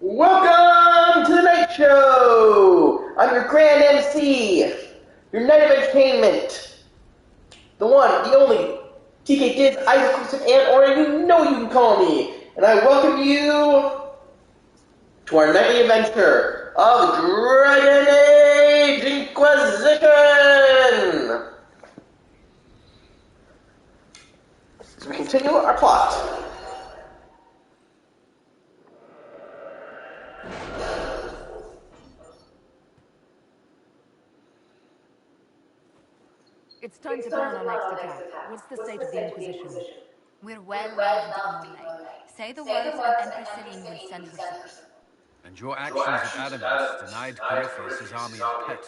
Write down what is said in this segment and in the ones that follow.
Welcome to the night show! I'm your grand MC, your night of entertainment. The one, the only, TK Diz, Isaac Crimson, and or you know you can call me. And I welcome you to our nightly adventure of Dragon Age Inquisition! So we continue our plot. It's time to plan our next attack. What's the state of the Inquisition? We're well into the melee. Say the words and Empress Celine will send her support. And your actions at Adamant denied Corypheus' army of pet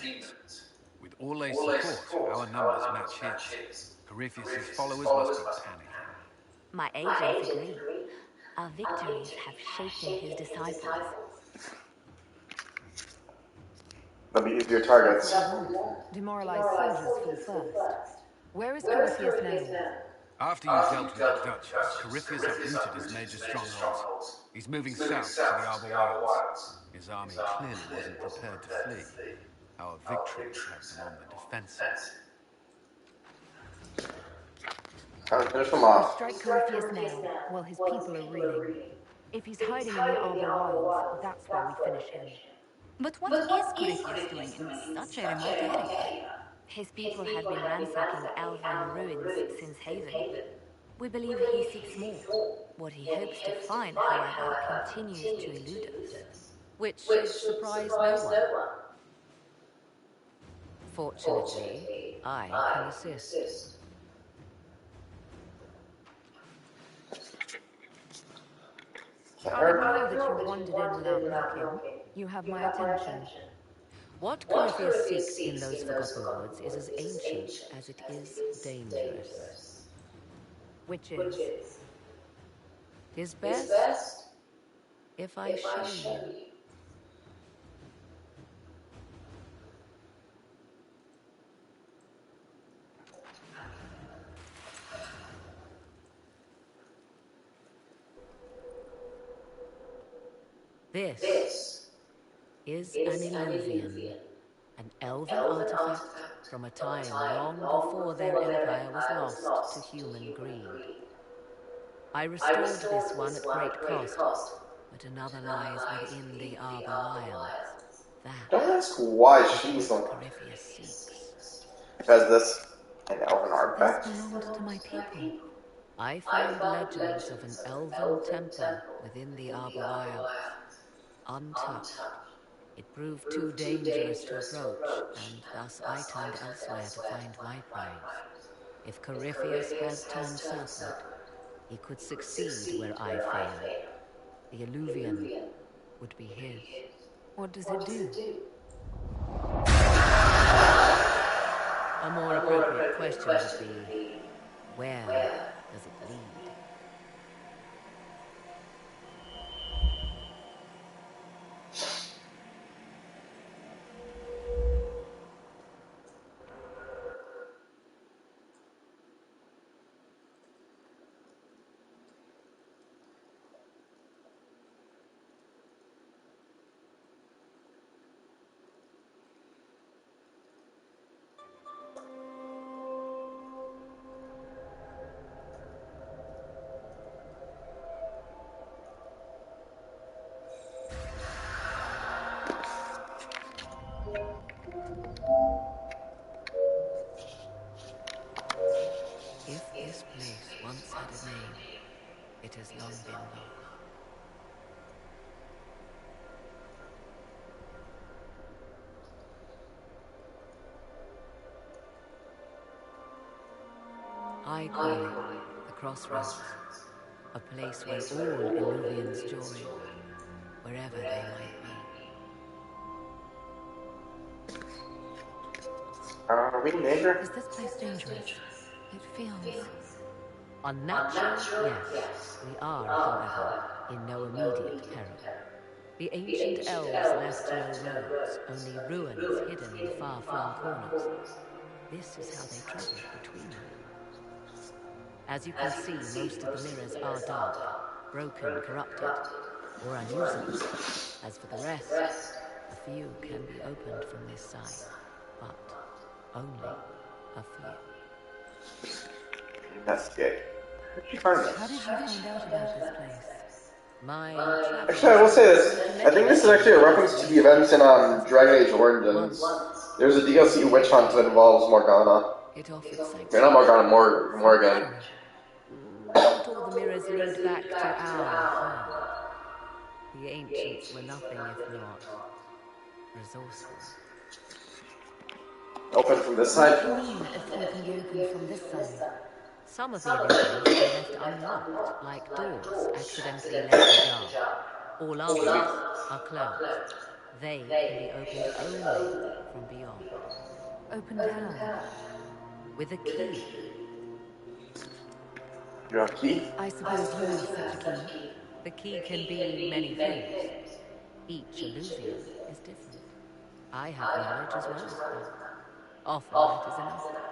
demons. With Orlay's support, our numbers match his. Corypheus' followers must be panicking. My agents agree. Our victories have shaken his disciples. Let me use your targets. Demoralize soldiers fall first. Where is Corypheus now? After you dealt with the Duchess, Corypheus uprooted his major strongholds. He's moving south to the Arbor Wilds. His army clearly wasn't prepared to flee. Our victories have them on the defensive. Time to finish them off. Strike Corypheus now, while his people are reeling. If he's hiding in the Arbor Wilds, that's where we finish him. But what is Corypheus doing in such a remote area? His people have been ransacking elven ruins since Haven. We believe he seeks more. What he hopes to find, however, continues to elude us. Which should surprise no one. Fortunately, I can assist. I know that you wandered in without knocking. You have my attention. What Corypheus seeks in those forgotten woods is as ancient as it is dangerous. Which is, best if I show you. This is an illuvian, an elven artifact from a time long before their empire was lost to human greed. I restored this one at great cost, but another lies within the Arbor Wilds. Don't ask why she's the one Corypheus seeks. because this an elven artifact. This belonged to my people. I found legends of an elven temple within the Arbor Wilds, untouched. It proved too dangerous to approach, and thus I turned elsewhere to find my prize. If Corypheus has turned southward, he could succeed where I failed. The illuvian would be his. What does it do? A more appropriate question would be, where does it lead? If this place once had a name, it has long been known. I call it the Crossroads, a place where all Illuvians join, wherever they might be. Are we in danger? Is this place dangerous? It feels unnatural. Yes, we are, however, in no immediate peril. The ancient elves left no roads, only ruins hidden in far-flung corners. This is how they traveled between them. As you can see, most of the mirrors are dark, broken, corrupted. or unusable. As for the rest, a few can be opened from this side, but only a few. Investigate. How did you find How did this? you find out about this place? My travels Actually, I will say have this. taken me to I many think this is actually a reference to the events in Dragon Age Origins. There's a DLC witch hunt that involves Morgana. It offered Or not Morgana, Morgan. Not all the mirrors lead back to our home. The ancients were nothing if not resourceful. Open from this What side. do you mean, a few can be opened from this side? Some of the illusions have been left unlocked, like doors accidentally left ajar. All others are closed. They can be opened only from beyond. Opened how? With a key. You have a key? I suppose you have such a key. The key can be many things. Each Illusian is different. I have knowledge as well as one. Often that is enough.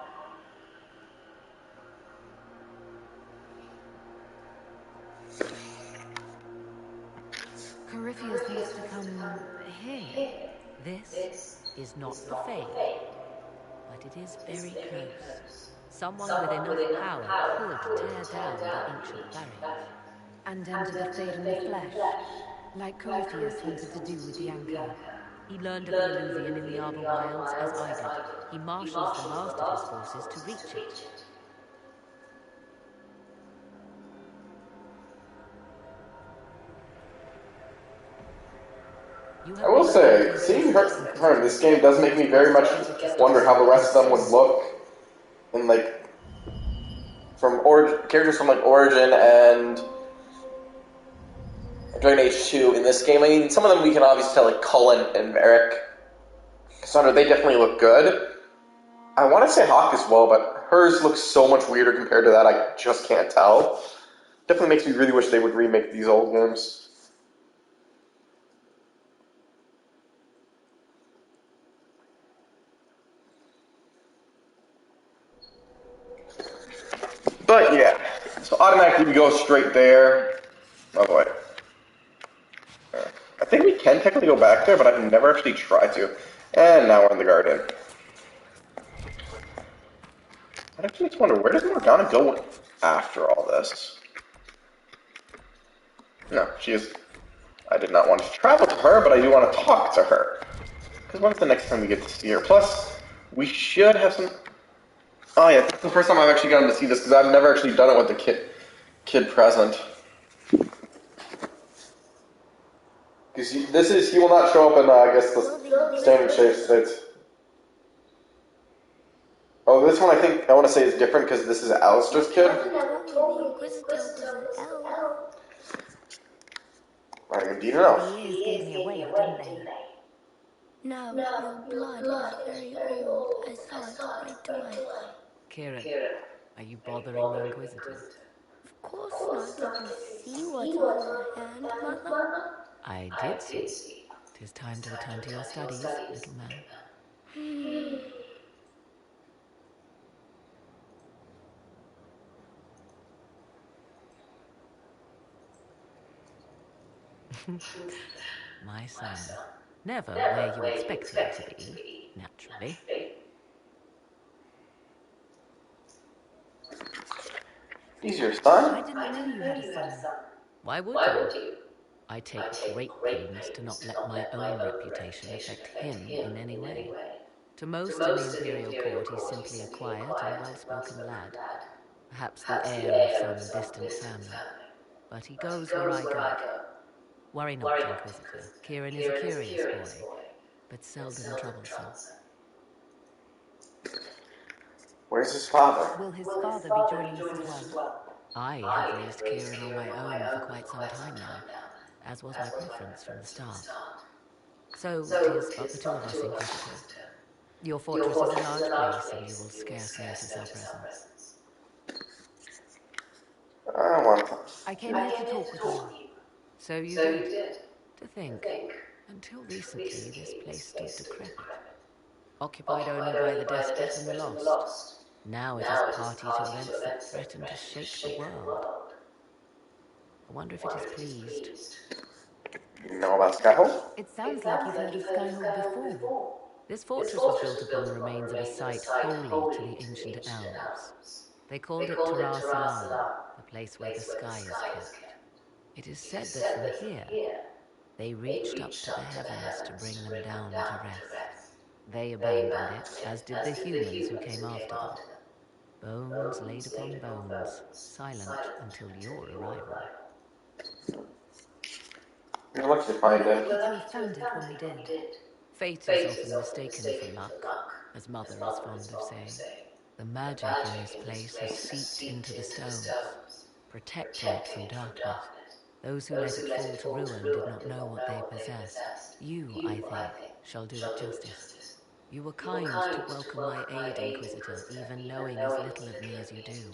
Corypheus wants to come here. This is not the Fade, but it is very close. Someone with enough power could tear down the ancient barriers. And enter the Fade in the flesh, like Corypheus wanted to do with the Anchor. He learned of the Illuvian in the Arbor Wilds as I did. He marshals the last of his forces to reach it. I will say, seeing her in this game does make me very much wonder how the rest of them would look in, like, characters from, like, Origin and Dragon Age 2 in this game. I mean, some of them we can obviously tell, like Cullen and Merrick. Cassandra, they definitely look good. I want to say Hawk as well, but hers looks so much weirder compared to that, I just can't tell. Definitely makes me really wish they would remake these old games. But yeah, so automatically we go straight there. Oh boy. I think we can technically go back there, but I've never actually tried to. And now we're in the garden. I actually just wonder, where does Morgana go after all this? No, she is... I did not want to travel to her, but I do want to talk to her. Because when's the next time we get to see her? Plus, we should have some... Oh yeah, this is the first time I've actually gotten to see this, because I've never actually done it with the kid present. Because he will not show up in, I guess, the standard shape states. Oh, this one I want to say is different, because this is Alistair's kid. Right, indeed or no? The ears gave me away, didn't they? No, your blood is very old. I saw it right away. Kieran, are you bothering the Inquisitor? Of course not. Did you see what's on your hand, Mother? I did see. 'Tis time to return to your studies, little man. My son. Never where you expect him to be, naturally. He's your son? I didn't know you had a son. Why would you? I take great pains to not let my own reputation affect him in any way. To most in the Imperial Court, he's simply a quiet and well-spoken lad. Perhaps the heir of some distant family. But he goes where I go. Worry not, Inquisitor. Kieran is a curious boy, but seldom troublesome. Where's his father? Will his father be joining us as well? I have raised Kieran on my own for quite some time now, as was my preference from the start. So, 'tis but the two of us, Inquisitor. Your fortress is a large place, and you will scarce notice our presence. I don't want to. I came here to talk with you. So you did. To think, until recently this place stood decrepit. Occupied only by the desperate and the lost. Now it is party to events that threaten to shake the world. I wonder if it is pleased. You know about Skyhold? It sounds like you've heard of Skyhold before. This fortress was built upon the remains of a site holy to the ancient elves. They called it Tarar Salam, the place where the sky is kept. It is said that from here, they reached up to the heavens to bring them down to rest. They abandoned it, as did the humans who came after them. Bones laid upon bones, silent until your arrival. You're lucky to We find were him. lucky to have found it when we did. Fate is often mistaken for luck, as Mother is fond of saying. The magic in this place has seeped into the stones, protecting it from darkness. Those who let it fall to ruin did not know what they possessed. You, I think, shall do it justice. You were kind to welcome my aid, Inquisitor, even knowing as little of me as you do.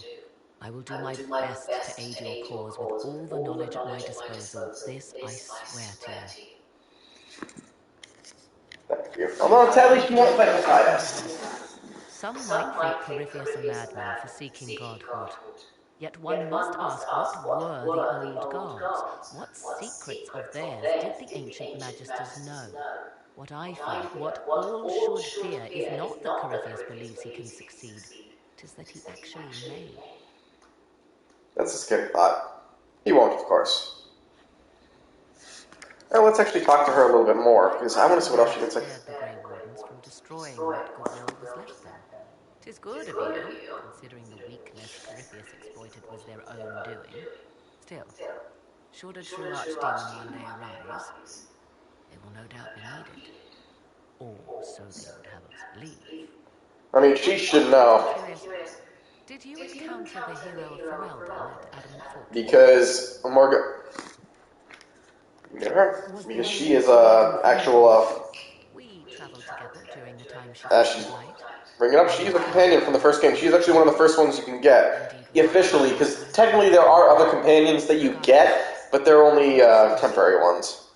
I will do my best to aid your cause with all the knowledge at my disposal. This I swear to you. Thank you. Although at least you won't fight beside us. Some might think Corypheus a madman for seeking godhood. Yet one must ask, what were the old gods? What secrets of theirs did the ancient magisters know? What I fear, what all should fear, is not that Corypheus believes he can succeed. 'Tis that he actually may. That's a scary thought. He won't, of course. Now let's actually talk to her a little bit more, because I want to see what else she can say. Spared the Grey Wardens from destroying what goodwill was left them. 'Tis good of you, considering the weakness Corypheus exploited was their own doing. Still, should a true archdemon one day arise, they will no doubt be needed. Or so they would have us believe. I mean, she should know. Did you encounter the hero of Ferelden at Adamant Fortress? Because Morgan... Because she is actual... We traveled together during the time she she's light. bring it up. She's a companion from the first game. She's actually one of the first ones you can get officially, because technically there are other companions that you get, but they're only temporary ones.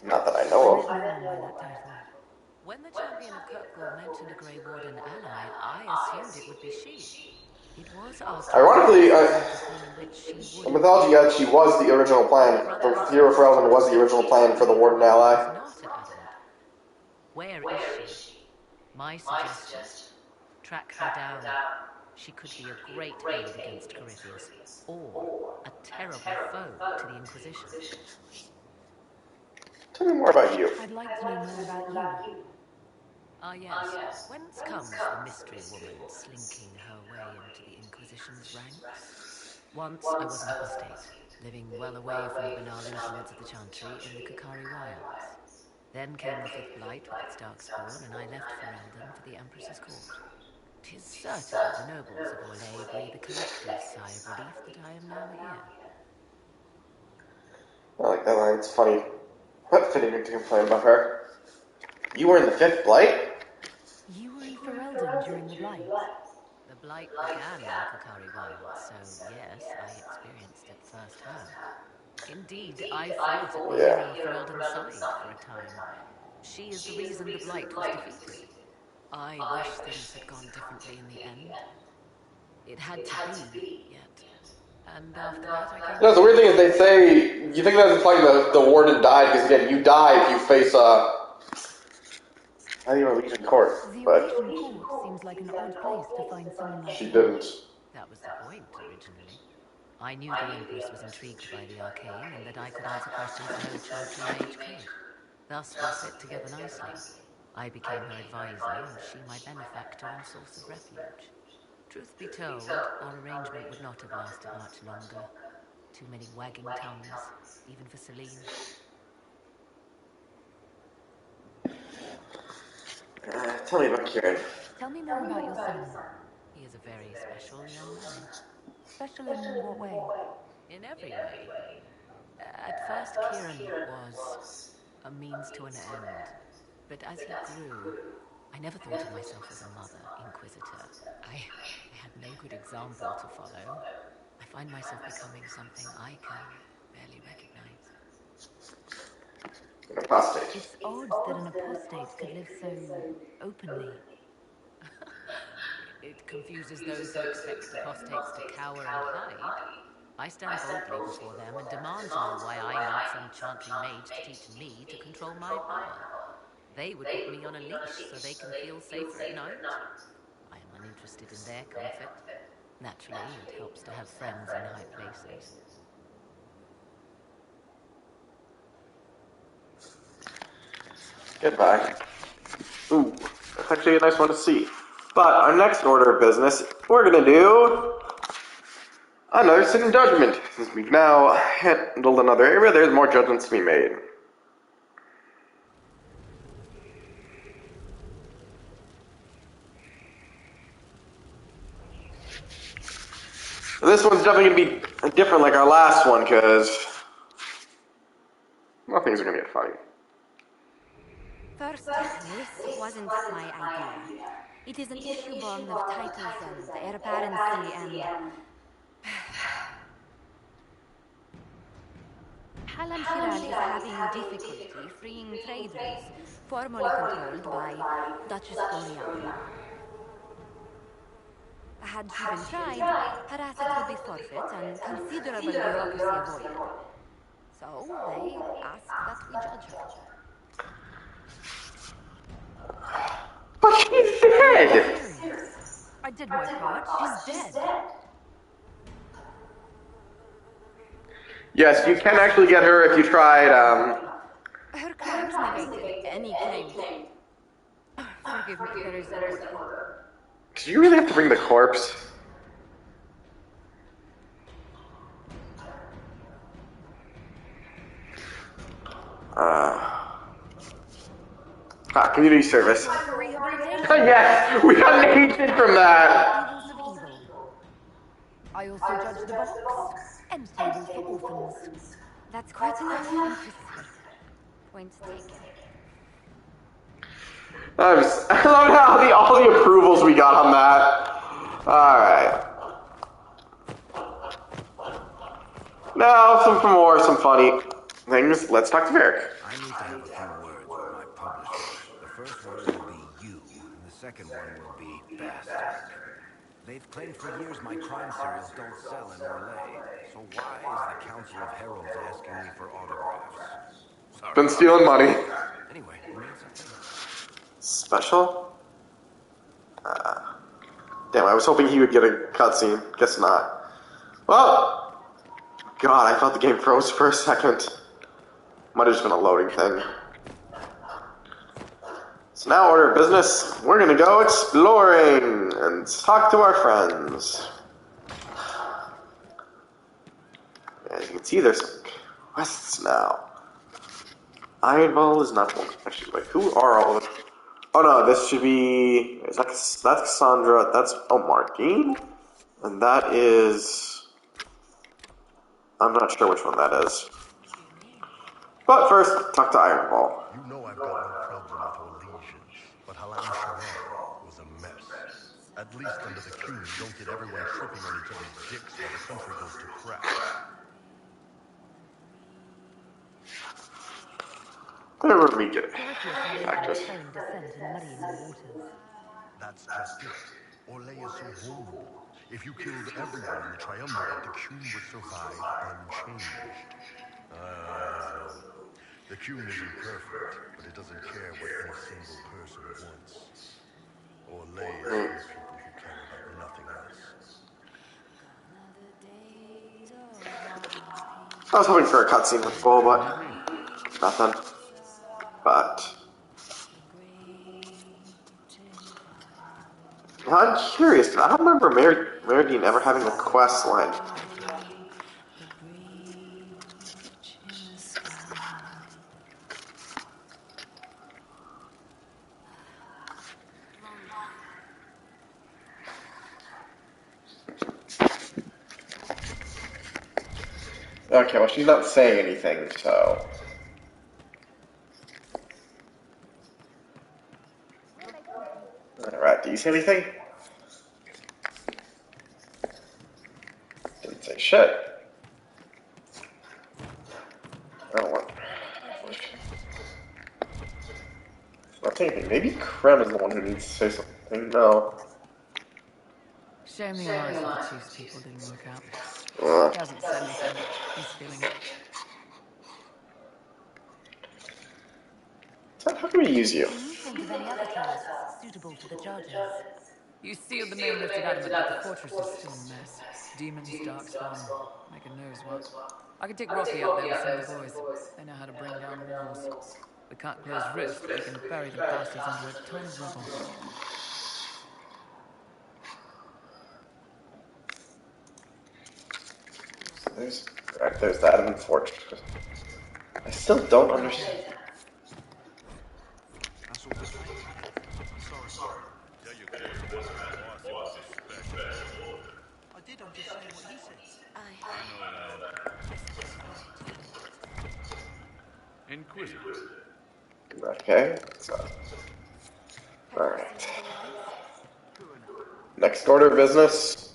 Not that I know of. When the champion of Kirkwall mentioned a Grey Warden ally, I assumed it would be she. It was after Ironically, the the mythology had she was the original plan. The hero for Elven was the original plan for the Warden ally. Not at Adamant. Where is she? My suggestion: track her down. She could be a great aid against Corypheus, or a terrible foe to the Inquisition. Tell me more about you. I'd like to know more about you. Ah, yes. Whence comes the mystery woman slinking her way into the Inquisition's ranks? Once I was an apostate, living well away from the banal influence of the Chantry in the Kakari Wilds. Then came the Fifth Blight with its darkspawn, and I left Ferelden for the Empress's court. 'Tis certain the nobles of Orlais breathe a collective sigh of relief that I am now here. I like that line. It's funny. What fitting to complain about her? You were in the Fifth Blight? You were in Ferelden during the Blight. The Blight began in the Kakari Wilds, so yes, I experienced it firsthand. Indeed, I fought at the hero of Ferelden's side for a time. She is the reason the Blight was defeated. I wish things had gone differently in the end. It had to be, yet. And after that, I came... No, the weird thing is they say, you think that's implying the warden died, because again, you die if you face, not even a Legion Court, but... The Legion Court seems like an odd place to find someone like she didn't. That was the point, originally. I knew the Empress was intrigued by the arcane, and that I could answer questions no Chantry mage could. Thus we fit together nicely. I became her advisor, and she my benefactor and source of refuge. Truth be told, our arrangement would not have lasted much longer. Too many wagging tongues, even for Celine. Tell me about Kieran. Tell me more about your son. He is a very special young man. Special in what way? In every way. At first, Kieran was a means to an end. But as he grew, I never thought of myself as a mother, Inquisitor. I had no good example to follow. I find myself becoming something I can barely recognize. An apostate. It's odd that an apostate could live so openly. It confuses those who expect apostates to cower and hide. I stand boldly before them and demand to know why I need some chantry mage to teach me to control my power. They would put me on a leash so they can feel safer at night. I am uninterested in their comfort. Naturally, it helps to have friends in high places. Goodbye. Ooh, that's actually a nice one to see. But our next order of business, we're gonna do another sit in judgment. Since we've now handled another area, there's more judgments to be made. This one's definitely going to be different like our last one, because, well, things are going to get funny. First, this wasn't my idea. It is an issue born of titles and heir apparency and... Halam Shiral is having difficulty freeing trade routes formerly controlled by Duchess Oriana. Had she been tried, her assets would be forfeit and considerable bureaucracy avoided. So they ask that we judge her. But she's dead! I did my part. She's dead. Yes, you can actually get her if you tried, Her crimes negated any claim. Forgive me, there is an order. Do you really have to bring the corpse? Community service. Yes, we got an agent from that. I also judge the box and table for orphans. That's quite enough, Inquisitor. Point taken. I love how all the approvals we got on that. Alright. Now, some funny things. Let's talk to Varric. I need to have a few words with my publisher. The first word will be you, and the second one will be bastard. They've claimed for years my crime serials don't sell in Orlais, so why is the Council of Heralds asking me for autographs? Sorry. Been stealing money. Anyway, you need something? Special? Damn, I was hoping he would get a cutscene. Guess not. Well, God, I thought the game froze for a second. Might have just been a loading thing. So now, order of business, we're gonna go exploring and talk to our friends. As you can see, there's some quests now. Ironball is not one. Actually, wait, who are all of them? Oh no, this should be... that's Cassandra, that's... Oh, Martine? And that is... I'm not sure which one that is. But first, talk to Ironball. You know I've got no problem with Orlesians, but Halam Sharal was a mess. At least under the Q, you don't get everyone tripping on each other's dicks while the country goes to crap. Where would we get it? Actress. That's just it. Orlais is so vulnerable. If you killed everyone in the Triumvirate, the Q would survive unchanged. The Q isn't perfect, but it doesn't care what any single person wants. Orlais is for people who care about nothing else. I was hoping for a cutscene with Bull, but nothing. But I'm curious. I don't remember Meridine ever having a quest line. Okay, well, she's not saying anything, so... Alright, do you say anything? Didn't say shit. I don't want... Not saying anything. Maybe Krem is the one who needs to say something. No. Shame the eyes of the choose people didn't work out. He hasn't said anything. He's feeling it. How can we use you? Can you think of any other tasks suitable for the judges? You sealed the main lifted adamant, but the fortress is still a mess. Demons, darkspawn, making knows what. I could take Rocky up there with some of the boys. They know how to bring down walls. We can't close rifts, but we can bury the bastards under a ton of rubble. There's the adamant fortress. I still don't understand. That's all the training you get. Sorry. Tell your quartermaster boss it was a special order. I did, I'm just saying what he said. I know, lad. I specified. Inquisitor. Okay, so, Have you alright. seen the lights? Next order of business.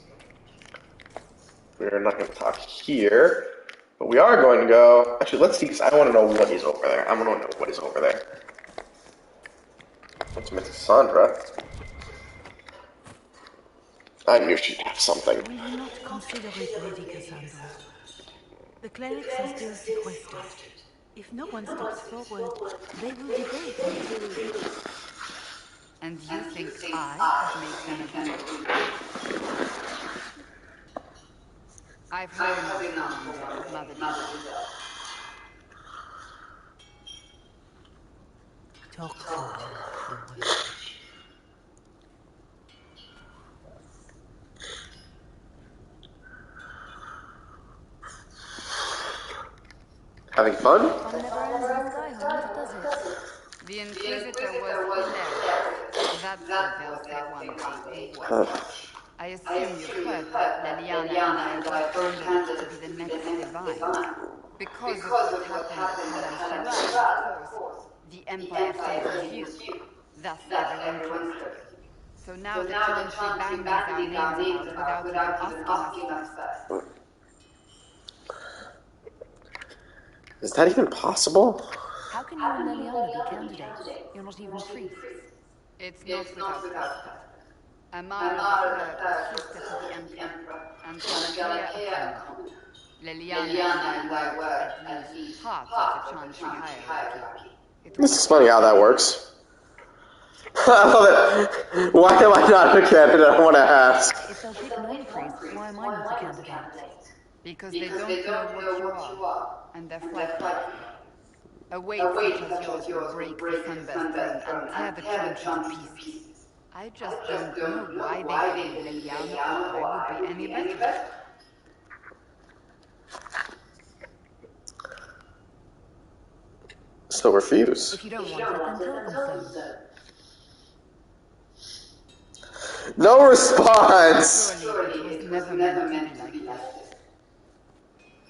We're not going to talk here, but we are going to go. Actually, let's see, because I want to know what is over there. I want to know what is over there. Let's Miss Cassandra. I knew she'd have something. Will you not consider it, Lady Cassandra? The clerics are still sequestered. If no one steps forward, they will debate until... And you think I could make them agree? I've heard enough, Mother Dear. Talk to them, the witch. Having fun? Fun never ends in Skyhold, does it? The Inquisitor was hilarious. That's what they'll say one day. Watch. I assume you've heard that Leliana and I are both candidates to be the next divine. Because of what happened at Al-Shirai, of course, the Empire favors you. Thus they were interested. So now the Chantry bandies our names about without even asking us first. Is that even possible? How can you and Leliana be candidates? You're not even priests. It's not without precedent. Amara the sister to the Emperor, and Galatea a friend. Leliana and I were, at least, part of the Chantry hierarchy. This is funny how that works. I love it. Why am I not a candidate? I want to ask. If they'll pick non-priests, why am I not a candidate? Because they don't know what you are, and they're frightened. A weight such as yours will break the Sunburst throne and tear the Chantry to pieces. I just don't know why they think Leliana or I would be any better. Still refuse. If you don't want it, then tell them so. No response! Surely it was never meant to be like this.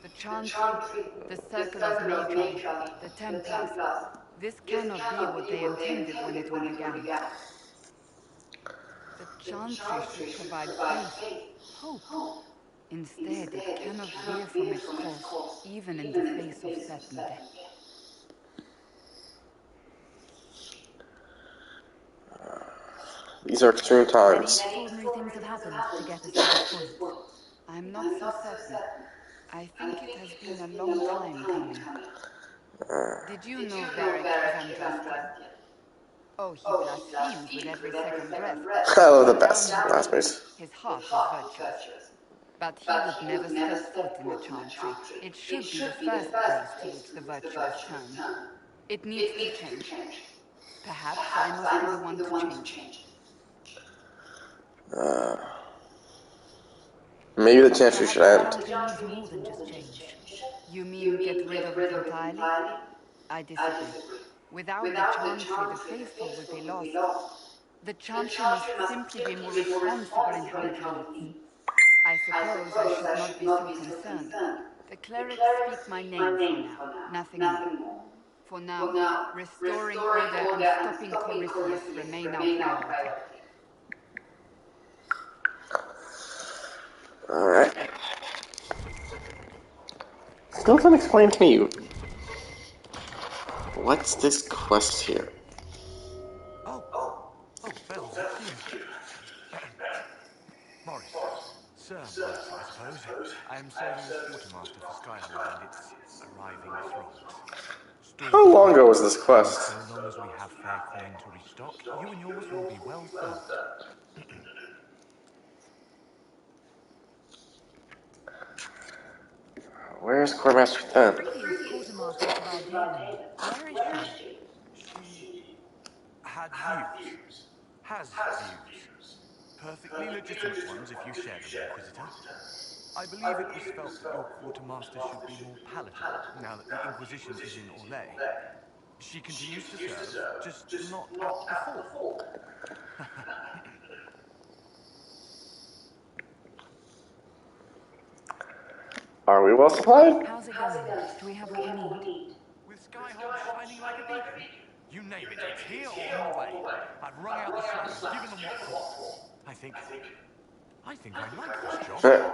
The Chantry, the Circle of Nature, the Templars, this cannot be what they intended when it all began. The Chantry should provide faith, hope. Instead, it cannot veer from its course, even in the face of certain death. These are extreme times. Many extraordinary things have happened to get us to this point. I'm not so certain. I think it has been a long time coming. Did you know Varric Zandrastian? Oh, he blasphemes with every second breath. I love the best blasphemers. His heart is virtuous. But he would never step foot in the Chantry. It should be the first place to which the virtuous turn. It needs to change. Perhaps I must be the one to change. Maybe the Chantry should end. Needs more than just change. You mean get rid of it entirely? I disagree. Without the Chantry, the faithful would be lost. The Chantry must simply be more responsible in how it leads. I suppose I should not be so concerned. The clerics speak my name for now, nothing more. For now, restoring order and stopping Corypheus remain our priority. Alright. Still doesn't explain to me. What's this quest here? Oh, Bells, it's you. Morris, Sir Morris, I suppose. I am serving as quartermaster for Skyhold and its arriving throngs. Stores How are long ago plenty, was this and quest? so long as we have fair coin to restock, you and yours will be well served. Where's Quartermaster 10? Previous quartermaster survived Haven. Where is she? She had views. Has views. Perfectly legitimate ones if you share them, Inquisitor. I believe it was felt that your quartermaster should be more palatable now that the Inquisition is in Orlais. She continues to serve, just not at the fore. Are we well supplied? How's it going? Do we have what we need? With Skyhold shining like a beacon? You name it, it's here or on the way. I've wrung out the slums, given them what for. I think I like this job.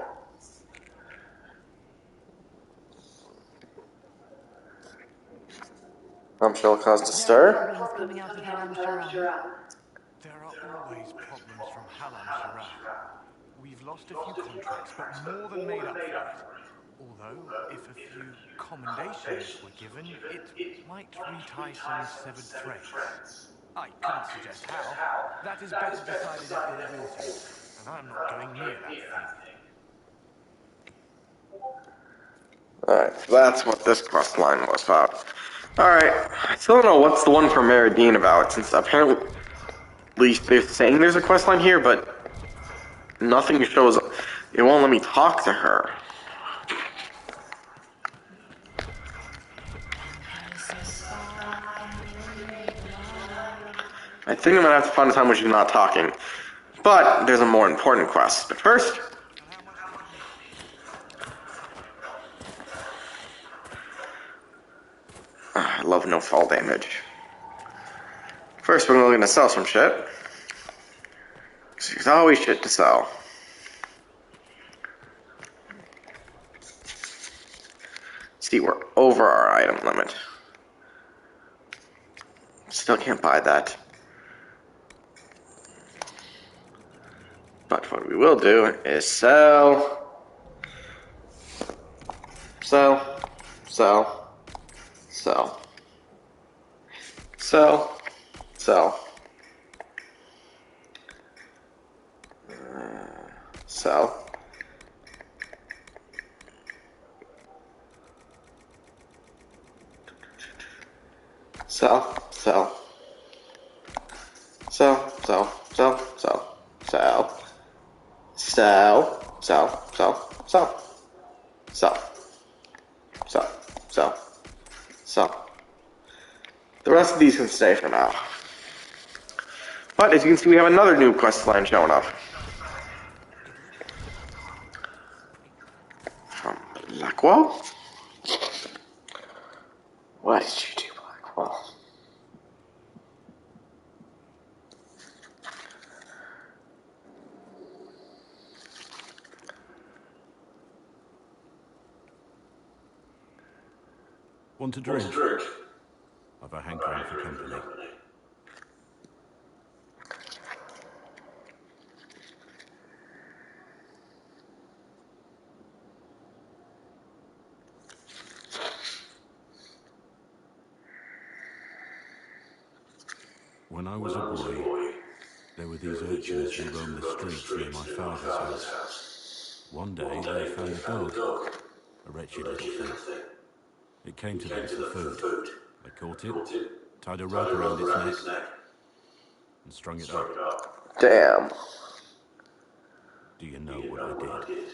Shall cause to There are stir? problems coming out of Halam Sharam. There are always problems from Halam Shara. We've lost a few contracts, but more than made up for it. Although, if a few commendations were given, it might retie some severed threads. I couldn't suggest how. That is better decided at your quarters, and I'm not going near that thing. Alright, so that's what this quest line was about. Alright, I still don't know what's the one for Meridine about, since apparently they're saying there's a quest line here, but nothing shows up. It won't let me talk to her. I think I'm gonna have to find a time when she's not talking. But there's a more important quest. But first, How much do you need? I love no fall damage. First, we're gonna sell some shit. There's always shit to sell. See, we're over our item limit. Still can't buy that. But what we will do is sell, sell, sell, sell, sell, sell, sell. Sell, sell, sell, sell, sell, sell, sell, sell, sell, sell, sell, sell, sell, sell, sell. The rest of these can stay for now. But as you can see, we have another new quest line showing up. From Blackwall? What did you do, Blackwall? Want a drink? I've a hankering for company. When I was a boy, there were these urchins who roamed the streets near my father's house. One day, they found a dog, a wretched little thing. It came to them for food. They caught it, tied a rope around its neck, and strung it up. Damn. Do you know what I did?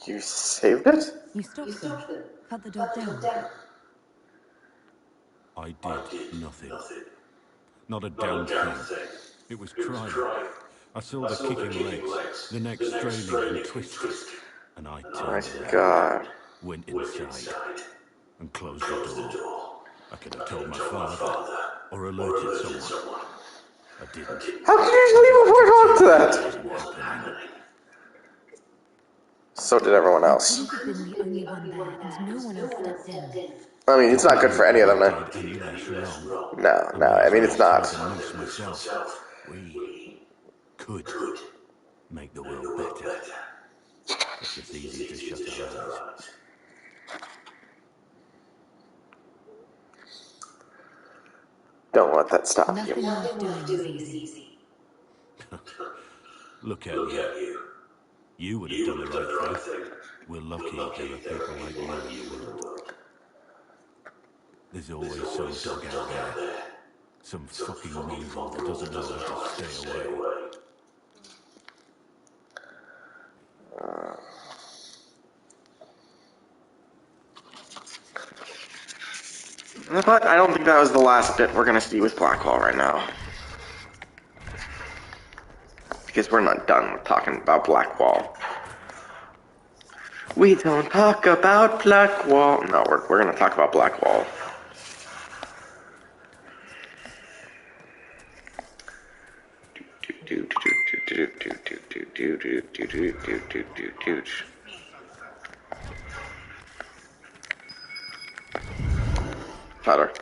You saved it? You stopped them. Cut the dog down. I did nothing. Not a damn thing. It was crying. I saw the kicking legs, the neck straining and twisting, and I My turned around, God. went inside, and closed the door. I could have told my father, or alerted someone. I didn't. How could you just leave before talking to that? It wasn't happening. So did everyone You else. couldn't have been the only one there, and no one else stepped in. I mean, it's not good for any of them, man. Did any less wrong. No, I mean, it's not. I tried to noose myself. We could make the world better. It's just easier to shut our eyes. Don't let that stop Nothing you. worth doing is easy. Look at you. You would have done the right thing. We're lucky there are people like you in the world. There's always some dog out there. Some fucking mongrel that doesn't know how to stay away. But I don't think that was the last bit we're gonna see with Blackwall right now. Because we're not done with talking about Blackwall. We don't talk about Blackwall. No, we're gonna talk about Blackwall. Father,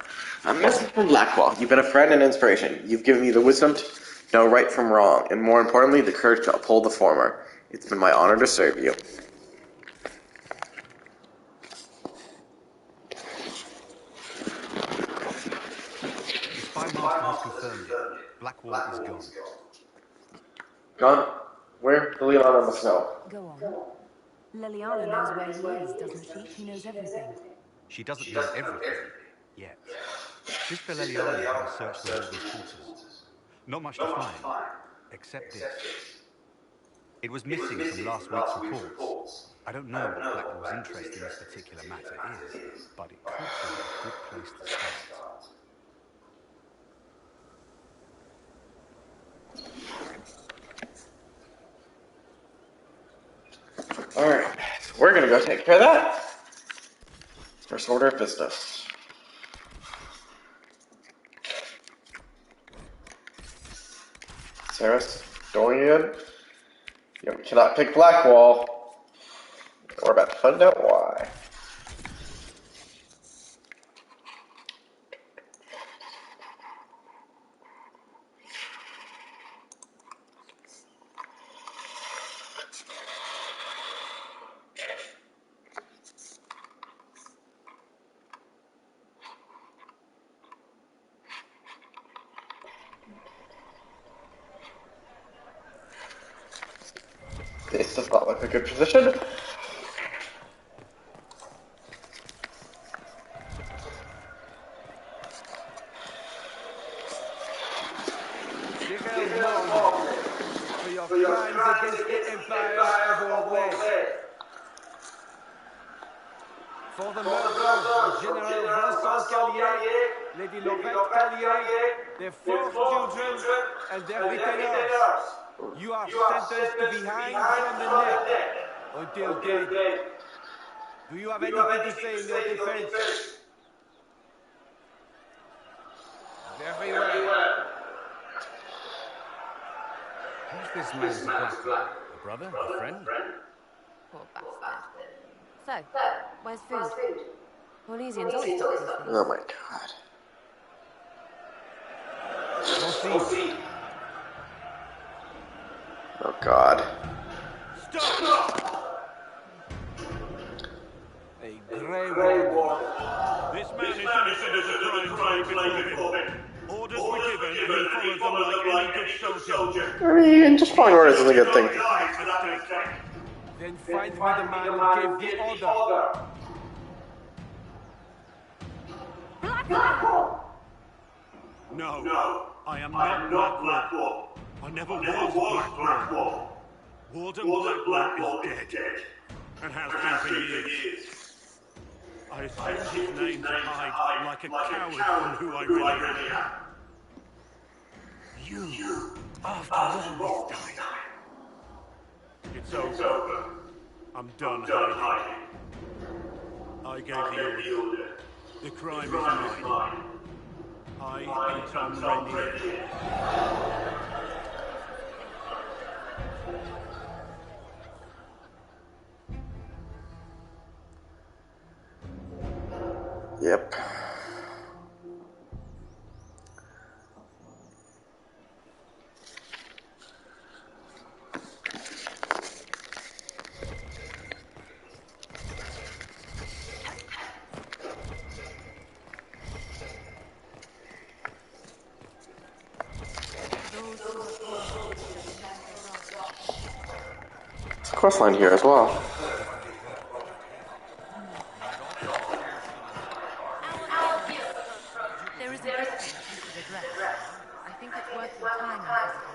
a message from Blackwall. You've been a friend and inspiration. You've given me the wisdom to know right from wrong, and more importantly, the courage to uphold the former. It's been my honor to serve you. The spy master has confirmed it. Blackwall is gone. Gone? Where? Liliana must know. Go on. Liliana knows where he is, doesn't she? She knows everything. She doesn't know everything yet. Sister Leliani had us search the warden's quarters. Not much to find, except this. It was missing from last week's reports. I don't know what Blackwall's interest in this particular matter is, but it could be a good place to start. Alright, so we're gonna go take care of that. First order of business. Saris, Dorian, you cannot pick Blackwall. We're about to find out why. This does not look a good position. For your crimes against the empires of our West. For the murder of General Vincent Callier, Lady Laurette Callier, their 4 children, and their retainers. You are sentenced to be hanged from the neck until dead. Do you have anything to say in your defense? Very well. Who's this man to Blackwall? A brother? A friend? Poor bastard. So, where's food? Orlesians always stop these things. Oh my god. Proceed. Oh god. Stop! A grey warden. This man is innocent as a crime before him. Orders were given and he followed them like any good soldier. I mean, just following orders is a good thing. Then find me the man who gave the order. No, I am not Blackwall. I never was Blackwall. Warden Blackwall is dead, and has been for years. I assumed his name to hide like a coward from who I really am. You, after all this time. It's over. I'm done hiding. I gave the order. The crime is mine. I am Tom Renier. Yep. quest line here as well. Our guild. There is a grievance you should address. I think it's worth your time, Inquisitor.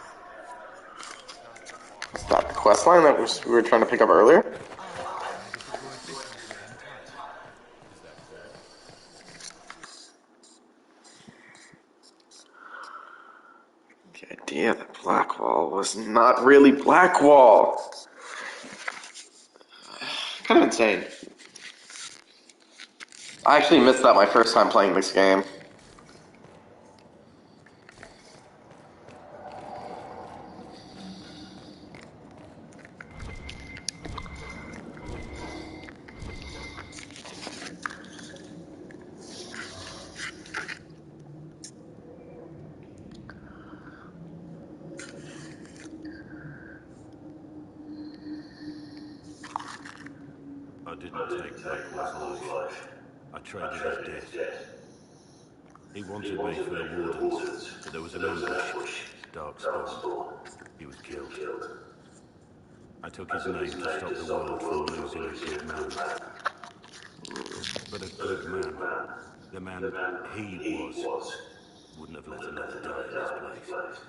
Is that the quest line that we were trying to pick up earlier? Maybe it's a word differently entirely. Is that clear? The idea that Blackwall was not really Blackwall. Kind of insane. I actually missed that my first time playing this game. I didn't take Blackwall's life. I traded his death. He wanted me for the Wardens, but there was an ambush. Darkspawn. He was killed. I took his name to stop the world from losing a good man. But a good man, the man he was, wouldn't have let another die in his place.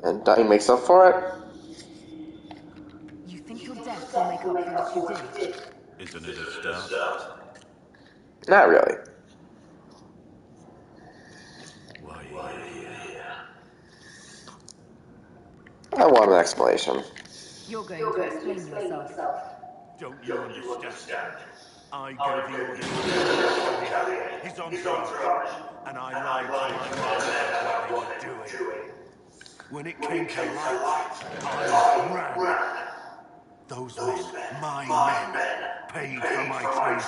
And dying makes up for it? You think your death will make up for what you did? Isn't it a start? Not really. Why are you here? I want an explanation. You're going to explain yourself. Don't you understand? I gave the order to Callier, his entourage, and I lied to my men about what they were doing. When it came to light, I ran. Those men, my men, paid for my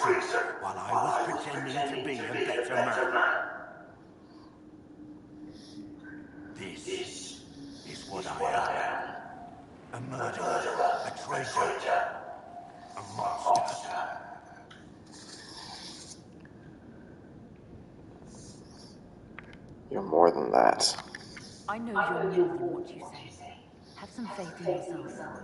treason while I was pretending to be a better man. This is what I am. A murderer, a traitor, a monster. You're more than that. I know you're more than what you say. Have some faith in yourself.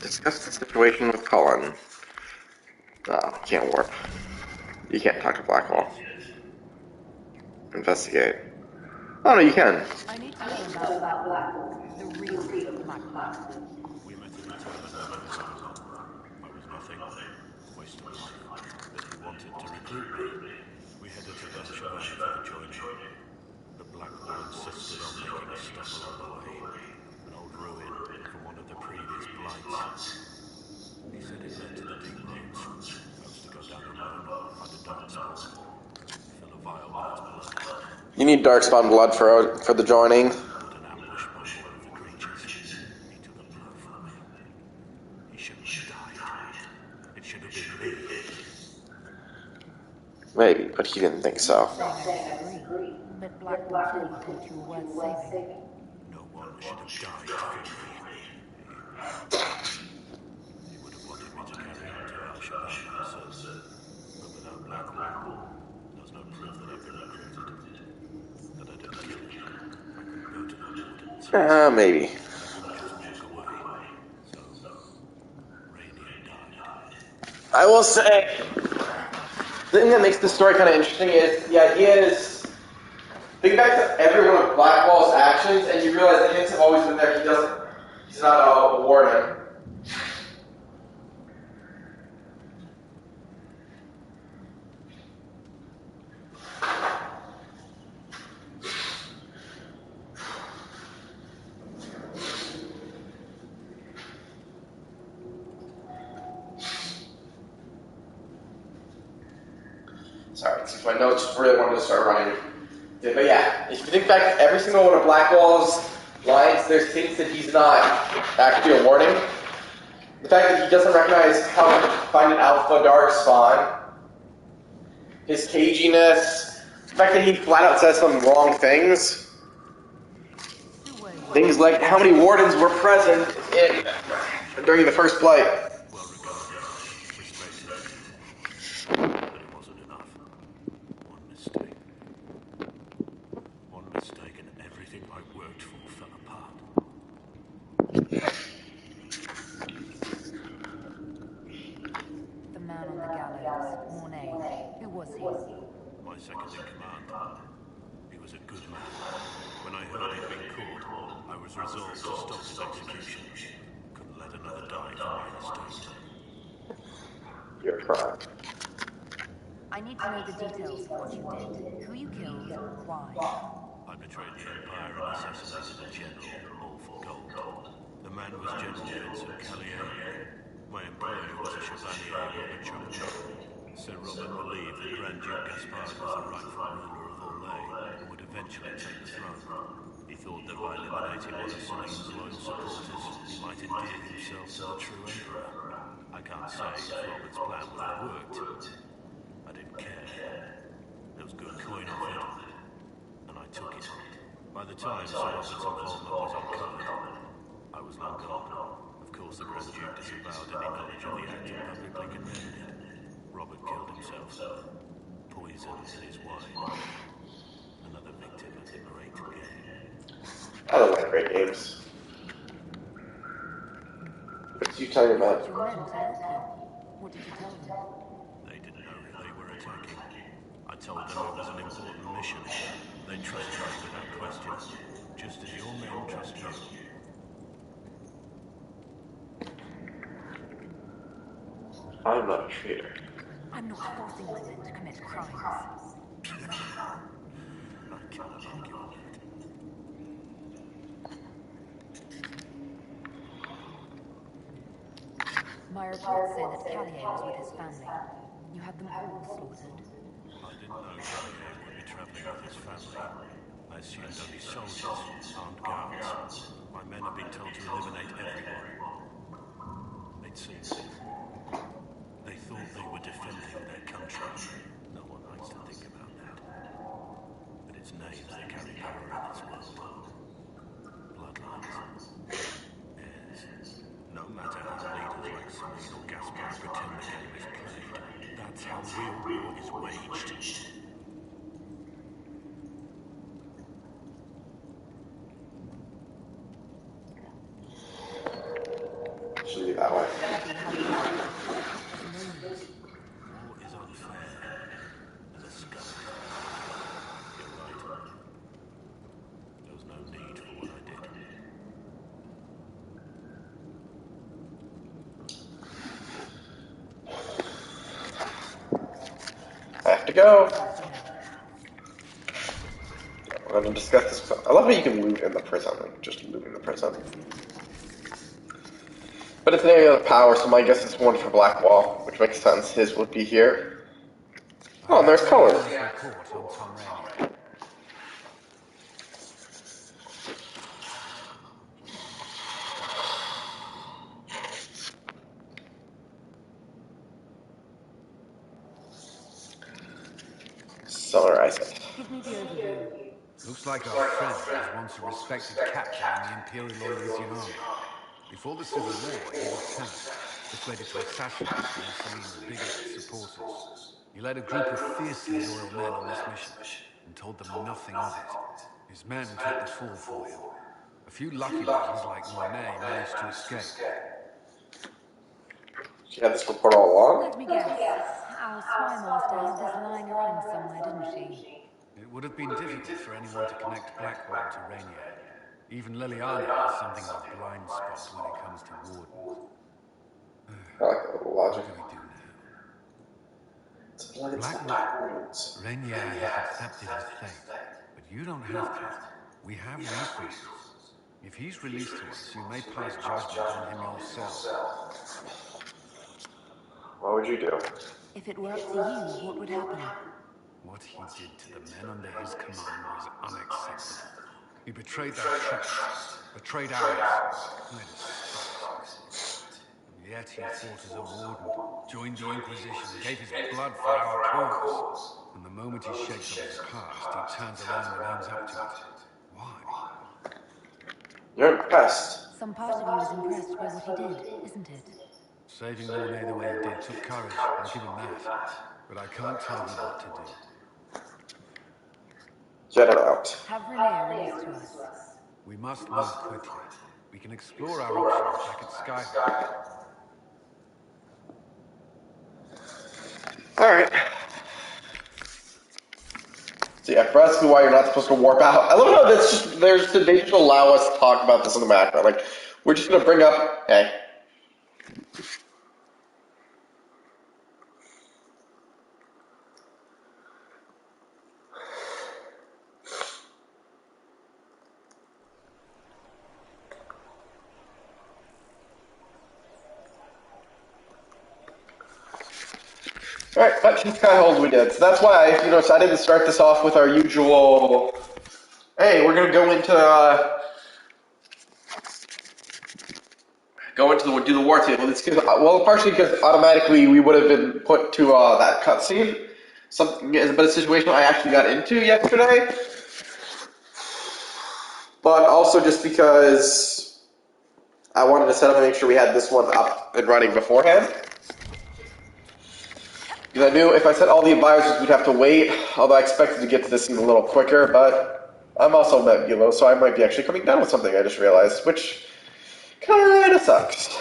Discuss the situation with Cullen. Oh, can't warp. You can't talk to Blackwall. Investigate. Oh no, you can. I need to know about Blackwall. The real Blackwall. We met in the tavern not very long ago. I was nothing. Waste of life. But he wanted to recruit me. We headed to the Cheval for the joining. But Blackwall insisted on making a stop along the way. An old ruin from one of the previous blights. He said it led to the deep roads. I was to go down alone, find a darkspawn. Fill a vial with its blood. You need Darkspawn blood for the joining. Put an ambush by one of the creatures. He took a blow from me. He shouldn't have died. It should have been me. Maybe, but he didn't think so. But Blackwall thought you were worth saving. No one should have died for me. He would have wanted me to carry on to Al Shabaab, but without Blackwall, there's no proof that I've been recruited. That I didn't kill him. I couldn't go to the Wardens. Maybe. I wouldn't just walk away. So, Rainier died. I will say, the thing that makes this story kind of interesting is the idea is, think back to every one of Blackwall's actions, and you realize the hints have always been there. He's not a warden. Sorry, since my notes really wanted to start running. But yeah, if you think back to every single one of Blackwall's lines, there's hints that he's not actually a warning. The fact that he doesn't recognize how to find an alpha darkspawn, his caginess, the fact that he flat out says some wrong things. Things like how many wardens were present during the first flight. Well regarded, respected. But it wasn't enough. One mistake. One mistake and everything I worked for fell apart. The man on the gallows, Mornay. Who was he? My second in command. He was a good man. When I heard he'd been caught, I was resolved to stop his execution. Couldn't let another die for my mistake. You're crying. I need to know the details of what you did. Who you killed, why. I betrayed the Empire and assassinated a general, all for gold. The man was General Vincent Callier. My employer was a Chevalier, Robert Chomney. Sir Robert believed that Grand Duke Gaspard was the rightful ruler of Orlais and would eventually take the throne. He thought that by eliminating one of Celine's loyal supporters, he might endear himself to the true Emperor. I can't say if Robert's plan would have worked. I didn't care. There was good coin off it, and I took it. By the time Sir Robert's involvement was uncovered, I was long gone. Of course, the Grand Duke disavowed any knowledge of the act and publicly condemned it. Robert killed himself. Poison in his wine. Another victim of the great game. I don't like great games. What you talking about? Your men to help you. What did you tell them? They didn't know who they were attacking. I told them it was an important mission. They trusted me without question. Just as your men trust you. I'm not a traitor. I'm not forcing my men to commit crimes. I cannot argue on that. My reports say that Callier was with his family. You had them all slaughtered. I didn't know Callier would be traveling with his family. I assumed only soldiers, armed guards. My men have been told to eliminate everyone. They'd seen it. They thought they were defending their country. No one likes to think about that. But it's names that carry power in this world. Bloodlines. Heirs. No matter how leaders like Celine or Gaspard pretend the game is played, that's how real war is waged. Should be that way. War is unfair, and the scum is You're right. There was no need for what I did. I have to go. We're going to discuss this. I love how you can loot in the prison, like just loot in the prison. But it's an area of power, so my guess is one for Blackwall, which makes sense. His would be here. Oh, and there's Cullen. Report on Tom Rainier. Summarize it. Give me the overview. Looks like our friend was once a respected captain in the Imperial Orlesian army. Before the Civil War, he was tasked, persuaded to assassinate one of Celine's biggest supporters. He led a group of fiercely loyal men on this mission, and told them nothing of it. His men took the fall for him. A few lucky ones, like Mornay, managed to escape. She had this report all along? Let me guess. Our spy master had this lying around somewhere, didn't she? It would have been difficult for anyone to connect Blackwall to Rainier. Even Liliana has something of a blind spot when it comes to wardens. I like that little logic. What do we do now? It's blind Blackwall. spots. Rainier has accepted his fate, but you don't have to. We have resources. If he's released to us, you may pass judgment on him yourself. What would you do? If it were up to you, what would happen? What he did to the men under his command was unacceptable. He betrayed their trust, betrayed ours, made us spite. Yet he fought as a warden, joined the Inquisition, gave his blood for our cause. And the moment he shakes off his past, he turns around and owns up to it. Why? You're impressed. Some part of you is impressed by what he did, isn't it? Saving Mornay the way he did took courage, I'll give him that. But I can't tell you what to do. Get it out. Have Renee released to us. We must move quickly. We can explore our options back at Skyhawk. Alright. So yeah, for us, why you're not supposed to warp out. I love how they just allow us to talk about this in the background. Like, we're just gonna bring up, hey. Alright, but just kind of hold we did. So that's why, so I didn't start this off with our usual, hey, we're going to go into do the war table. It's because, well, partially because automatically we would have been put to that cutscene. But a situation I actually got into yesterday. But also just because I wanted to set up and make sure we had this one up and running beforehand. Because I knew if I set all the advisors, we'd have to wait, although I expected to get to this scene a little quicker, but I'm also Nebulo, so I might be actually coming down with something I just realized, which kind of sucks.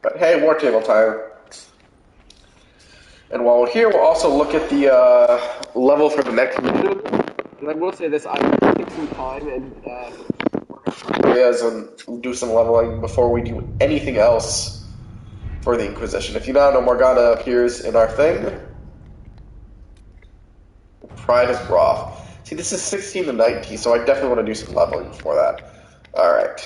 But hey, war table time. And while we're here, we'll also look at the level for the next mission. And I will say this, I will take some time and areas and do some leveling before we do anything else for the Inquisition. If you now know, Morgana appears in our thing. Pride is Roth. See, this is 16 to 19, so I definitely want to do some leveling before that. Alright.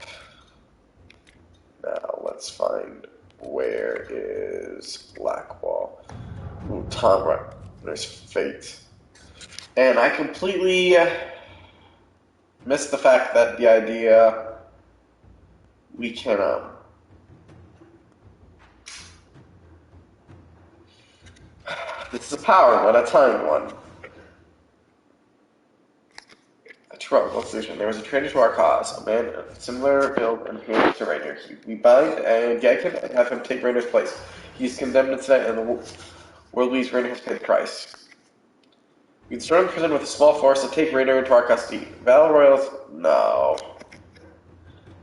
Now, let's find where is Blackwall. Ooh, Tom, right. There's Fate. And I completely missed the fact that the idea we can this is a power one, a time one. A trunk, what's this one? There was a traitor to our cause, a man of similar build and appearance to Rainier. We bind and gag him and have him take Rainier's place. He's condemned instead, and the world believes Rainier has paid the price. We can throw him in prison with a small force and take Rainier into our custody. Battle Royals? No.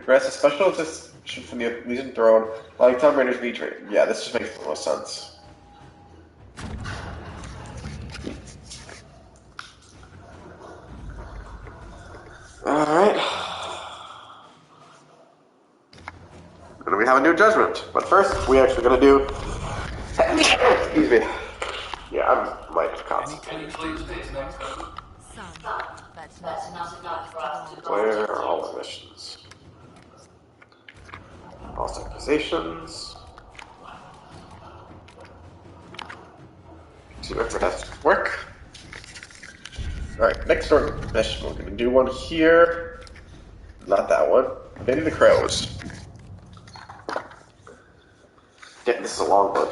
Grants a special edition from the Elysian Throne, allowing Tom Raiders to be traded. Yeah, this just makes the most sense. Alright. And we have a new judgment. But first, we actually gonna do... Excuse me. Yeah, I might have constipated. Where are all the missions? False accusations. See if it has to work. Alright, next door mission. We're gonna do one here. Not that one. Maybe the crows. Yeah, this is a long one.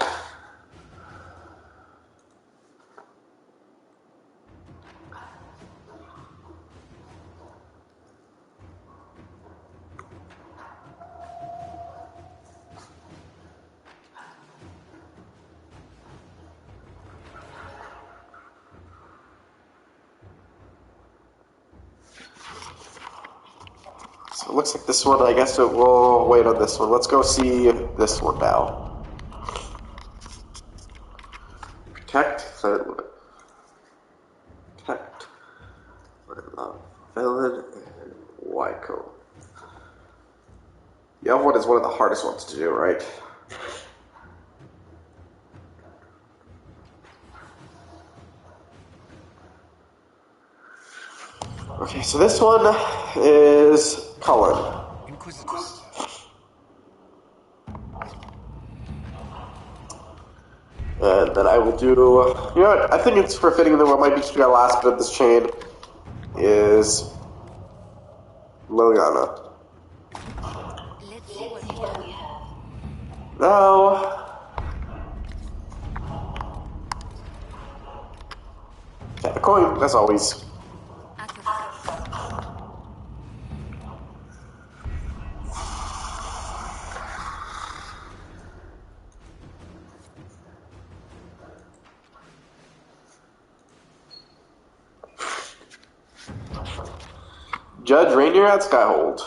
So it looks like this one, I guess we'll wait on this one. Let's go see this one now. Protect, protect, villain, and Wyco. The other one is one of the hardest ones to do, right? Okay, so this one is Cullen. Inquisitors. And then I will do, you know what, I think it's for fitting that what might be just our last bit of this chain is Liliana. Let's see what we have. Now, as always. At your service. Judge Rainier at Skyhold.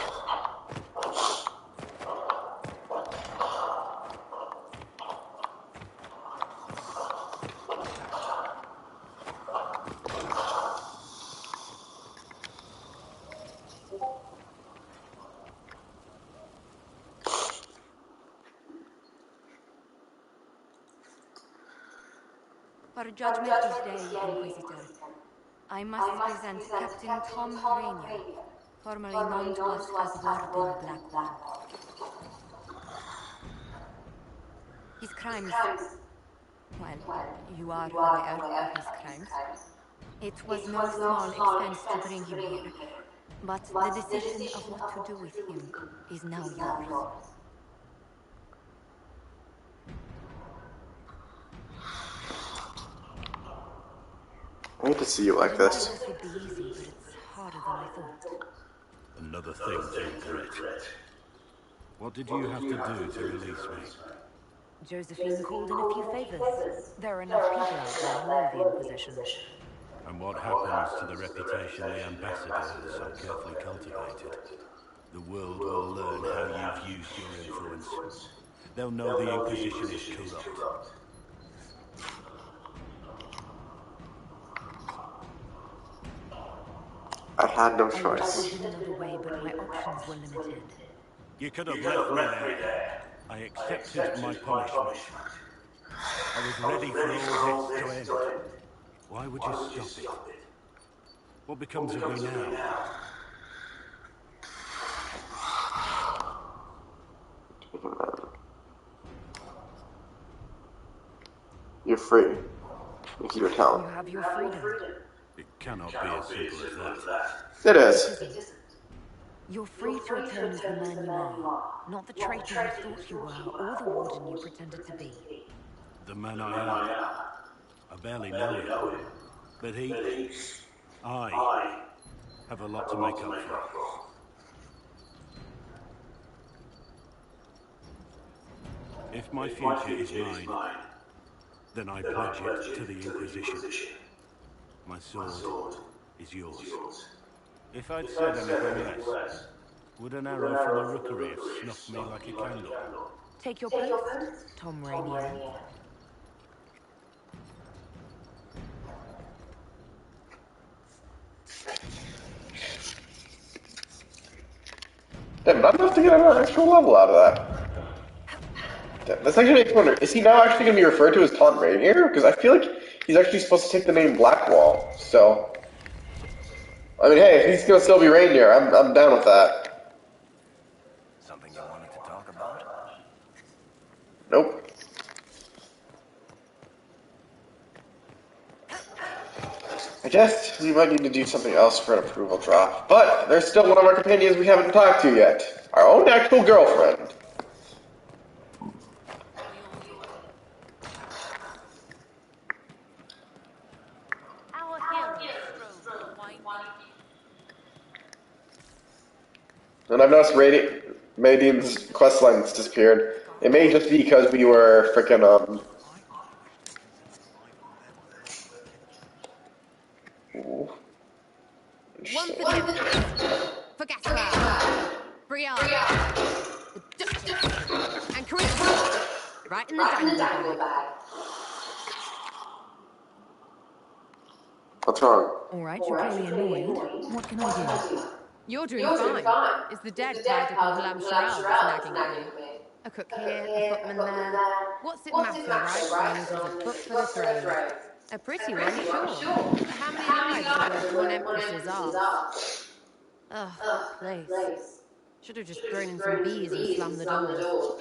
For judgment this day, Inquisitor, I must present Captain Tom Rainier, formerly known to us as Warden Blackwall. His crimes... well, you are aware of his crimes. It was no small expense to bring him here, but the decision of what to do with him is now yours. I hate to see you like this. This would be easy, but it's harder than I thought. Another thing to regret. What did you have to do to release me? Josephine called in a few favors. There are enough people out there who know the Inquisition. And what happens to the reputation the ambassador has so carefully cultivated? The world will learn how you've used your influence. They'll know the Inquisition is corrupt. I had no I would have choice. gone another way, but my options were limited. You could have left me there. I accepted my punishment. I was ready for all this to end. Why would you stop it? What becomes of me now? You're free. With your talent. You have your freedom. It cannot be as simple as that. It is. You're free to return as the man you are, not the traitor you thought you were, or the warden you pretended to be. The man I am. I barely know him. But I have a lot to make up for. If my future is mine, then I pledge it to the Inquisition. My sword is yours. If I'd said anything less, would an arrow from the rookery have snuffed me like a candle? Take your post, Tom Rainier. Damn, not enough to get an extra level out of that. Damn, this actually makes me wonder, is he now actually going to be referred to as Tom Rainier? Because I feel like he's actually supposed to take the name Blackwall, so... I mean, hey, if he's going to still be Rainier, I'm down with that. Something you wanted to talk about? Nope. I guess we might need to do something else for an approval drop. But there's still one of our companions we haven't talked to yet. Our own actual girlfriend. And I've noticed Madian's quest line's disappeared. It may just be because we were freaking, Ooh. One for the for Gaspar, Brianna, the Duchess, and Carissa. Right in the dangly bag. What's wrong? All right, you're clearly annoyed. What can I do? You're doing fine. It's the dead tied up in Lam Sharal that's nagging at me. A cook here, a footman there. What's it matter, right, so long as there's a foot for the throne? A pretty one, sure. But how many lives are worth one empress's arse? Ugh, place. Should have just thrown in some bees and slammed the door.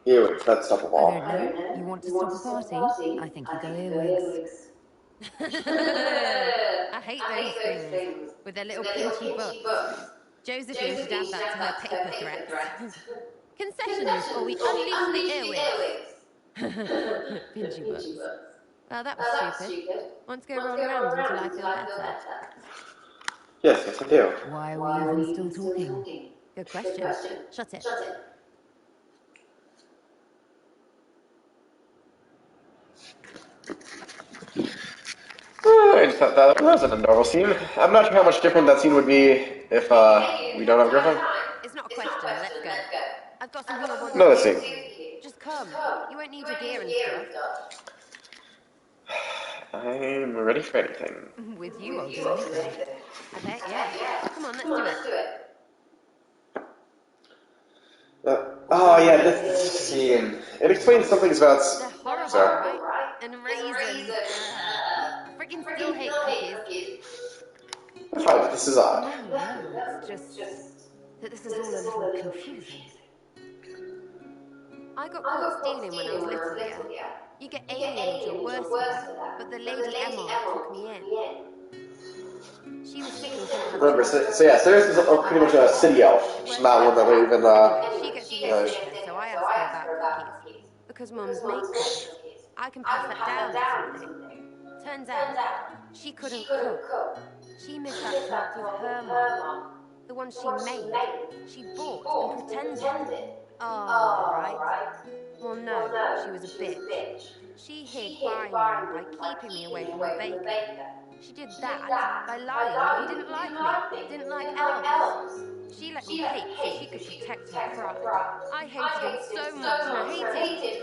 Earwigs, that's stop a I wall. don't know. You want to stop a party? I think you go earwigs. I hate those things with their little pinchy butts. Josephine should add that to her paper threats. Concessions, or we unleash the earwigs. Pinchy butts. Well, that was stupid. Want to go roll around until I feel better? Yes, I do. Why are we even still talking? Good question. Shut it. I just thought that was a normal scene. I'm not sure how much different that scene would be if we don't have Griffin. It's not a question. Let's go. I've got something I want to Another do scene. with you. Just come. You won't need your gear and stuff. I'm ready for anything. With you, I'll do anything. I bet, yeah. Come on, let's do it. Oh yeah, this scene. It explains some things about. They're horrible, Sorry. right? And raisins. I freaking still hate cookies. Fine, this is odd. No, it's just that this is all a little confusing. I got caught stealing when I was little, yeah? You get alienage or worse for that, but the Lady Emma took me in. She was sick and couldn't have Remember, children. Sarah's pretty much a city elf. She's not one that we even. Anyway, she gets a year sicker, so I ask her about cookies. Because mums make cookies. I can pass that down or something. Turns out, she couldn't cook. She missed that clock with her mum. The one she made. She bought and pretended. Oh, right. Well, no, she was a bitch. She hid buying them by keeping me away from the baker. She did that by lying that he didn't like me, didn't like elves. She let me hate so she could protect her pride. I hated him so much, and I hated...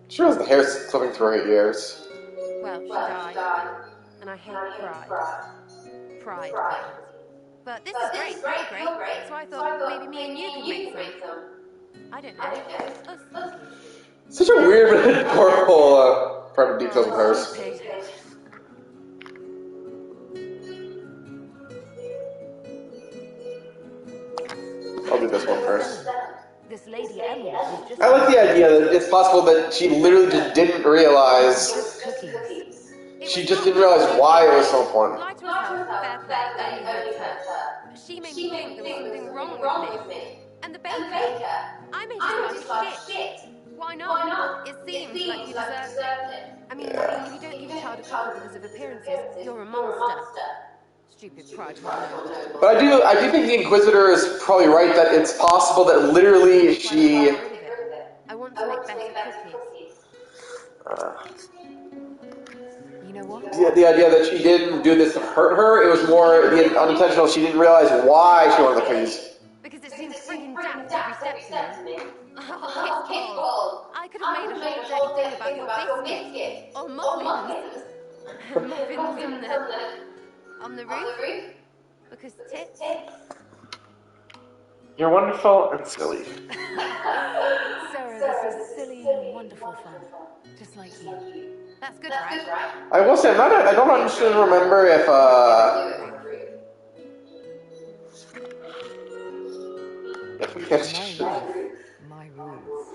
She has the hair slipping through her ears. Well, she died, and I hate pride. Pride cookies. But this is great, you're great, so I thought maybe me and you could make some. I don't know, us cookies. Such a weird but adorable part of details of hers. Stupid. I'll do this one first. This Lady Emma was just... I like the idea that it's possible that she literally just didn't realize. She just didn't realize why it was so important. Lie to herself, fair play, only hurts her. But she made me think there was something wrong with me. And the baker, I made his life shit. Why not? It seems like you deserved it. I mean, if you don't give a child a cookie because of appearances, you're a monster. Stupid pride will know. But I do think the Inquisitor is probably right that it's possible that literally she. I want to make better cookies. You know what? The idea that she didn't do this to hurt her, it was more the unintentional. She didn't realize why she wanted the cookies. Because it seems friggin' daft every step to me. Oh, kiss balls. I could have made a whole dirty thing about your biscuit. Or muffins. Muffins on the roof. Because tits. You're wonderful and silly. Sarah, this is silly and wonderful fun. Just like you. That's good, right? I will say, I don't actually remember if, My rules.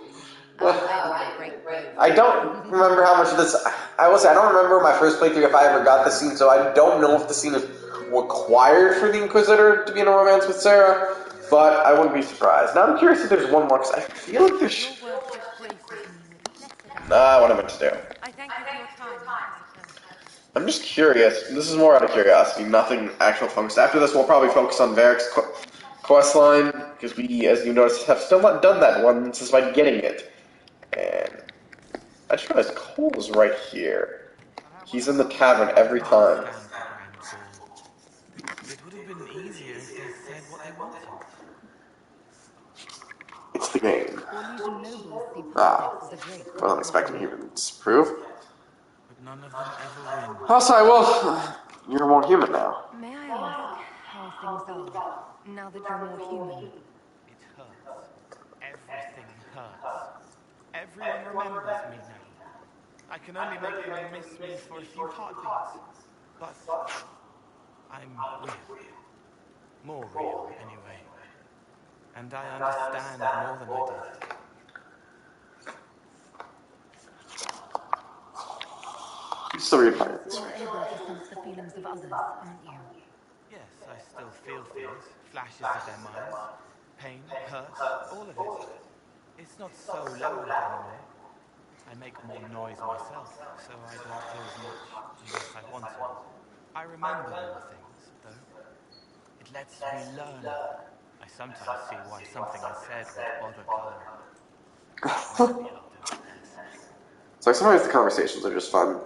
I don't remember how much of this. I will say I don't remember my first playthrough if I ever got the scene, so I don't know if the scene is required for the Inquisitor to be in a romance with Sarah. But I wouldn't be surprised. Now I'm curious if there's one more because I feel like there's. What I meant to do. I thank you for your time. I'm just curious. This is more out of curiosity, nothing actual focus. After this, we'll probably focus on Varric's quest line because we, as you noticed, have still not done that one despite getting it. And I just realized Cole is right here. He's in the tavern every time. It would have been easier if they said what they wanted. It's the game. Ah, Wasn't expecting humans to prove. But none of them ever win. Also, you're more human now. May I ask how things are now that you're more human? It hurts. Everything hurts. Everyone remembers me now. I can only make them miss me for a few heartbeats. But I'm real. More real, anyway. And I understand more than I did. You still read my You're able to sense the feelings of others, aren't you? Yes, I still feel things, flashes of their minds, pain, hurt, all of it. It's not so loud anymore. I make more noise myself, so I don't hear as much unless I want to. I remember more things, though. It lets me learn. I sometimes see why something I said would bother Cullen. Maybe I'll do it less. So sometimes the conversations are just fun.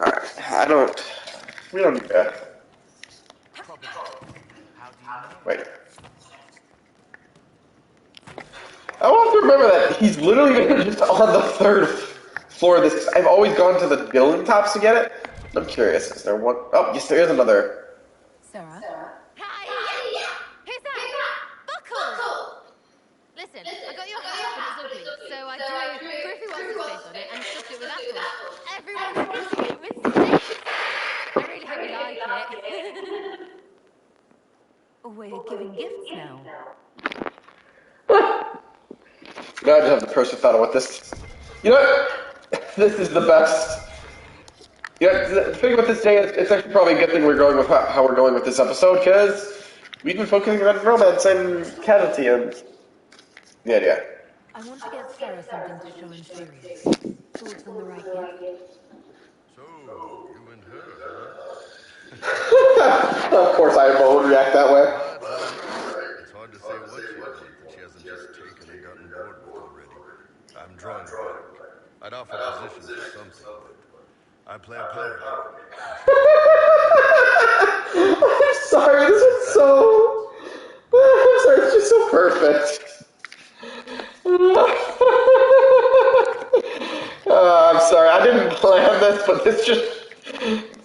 Alright, we don't need that. Probably. How do you know? Wait. I want to remember that he's literally just on the 3rd floor of this. I've always gone to the building tops to get it. I'm curious, is there one? Oh, yes, there is another. Sarah? Hi! Who's that? Buckles! Listen, I got your hat, but it's ugly, so I drew Griffey What's-His-Face on it and stuffed it with apples. Everyone's eating it with sticks! I really hope you like it. We're giving gifts now. No, I just have the person thought of what this. You know what? This is the best. Yeah, the thing with this day is it's actually probably a good thing we're going with how we're going with this episode, because we've been focusing on romance and casualty and the idea. I want to get Sarah something to show I'm serious. Thoughts on the right gift? So, you and her, huh? Of course I won't react that way. That's all right. It's hard to say what she'd want that she hasn't just taken and gotten bored with already. I'm drawing a blank. I'd offer positions or something, but I play a power game. I'm sorry, this is so... I'm sorry, it's just so perfect. I'm sorry, I didn't plan this, but this just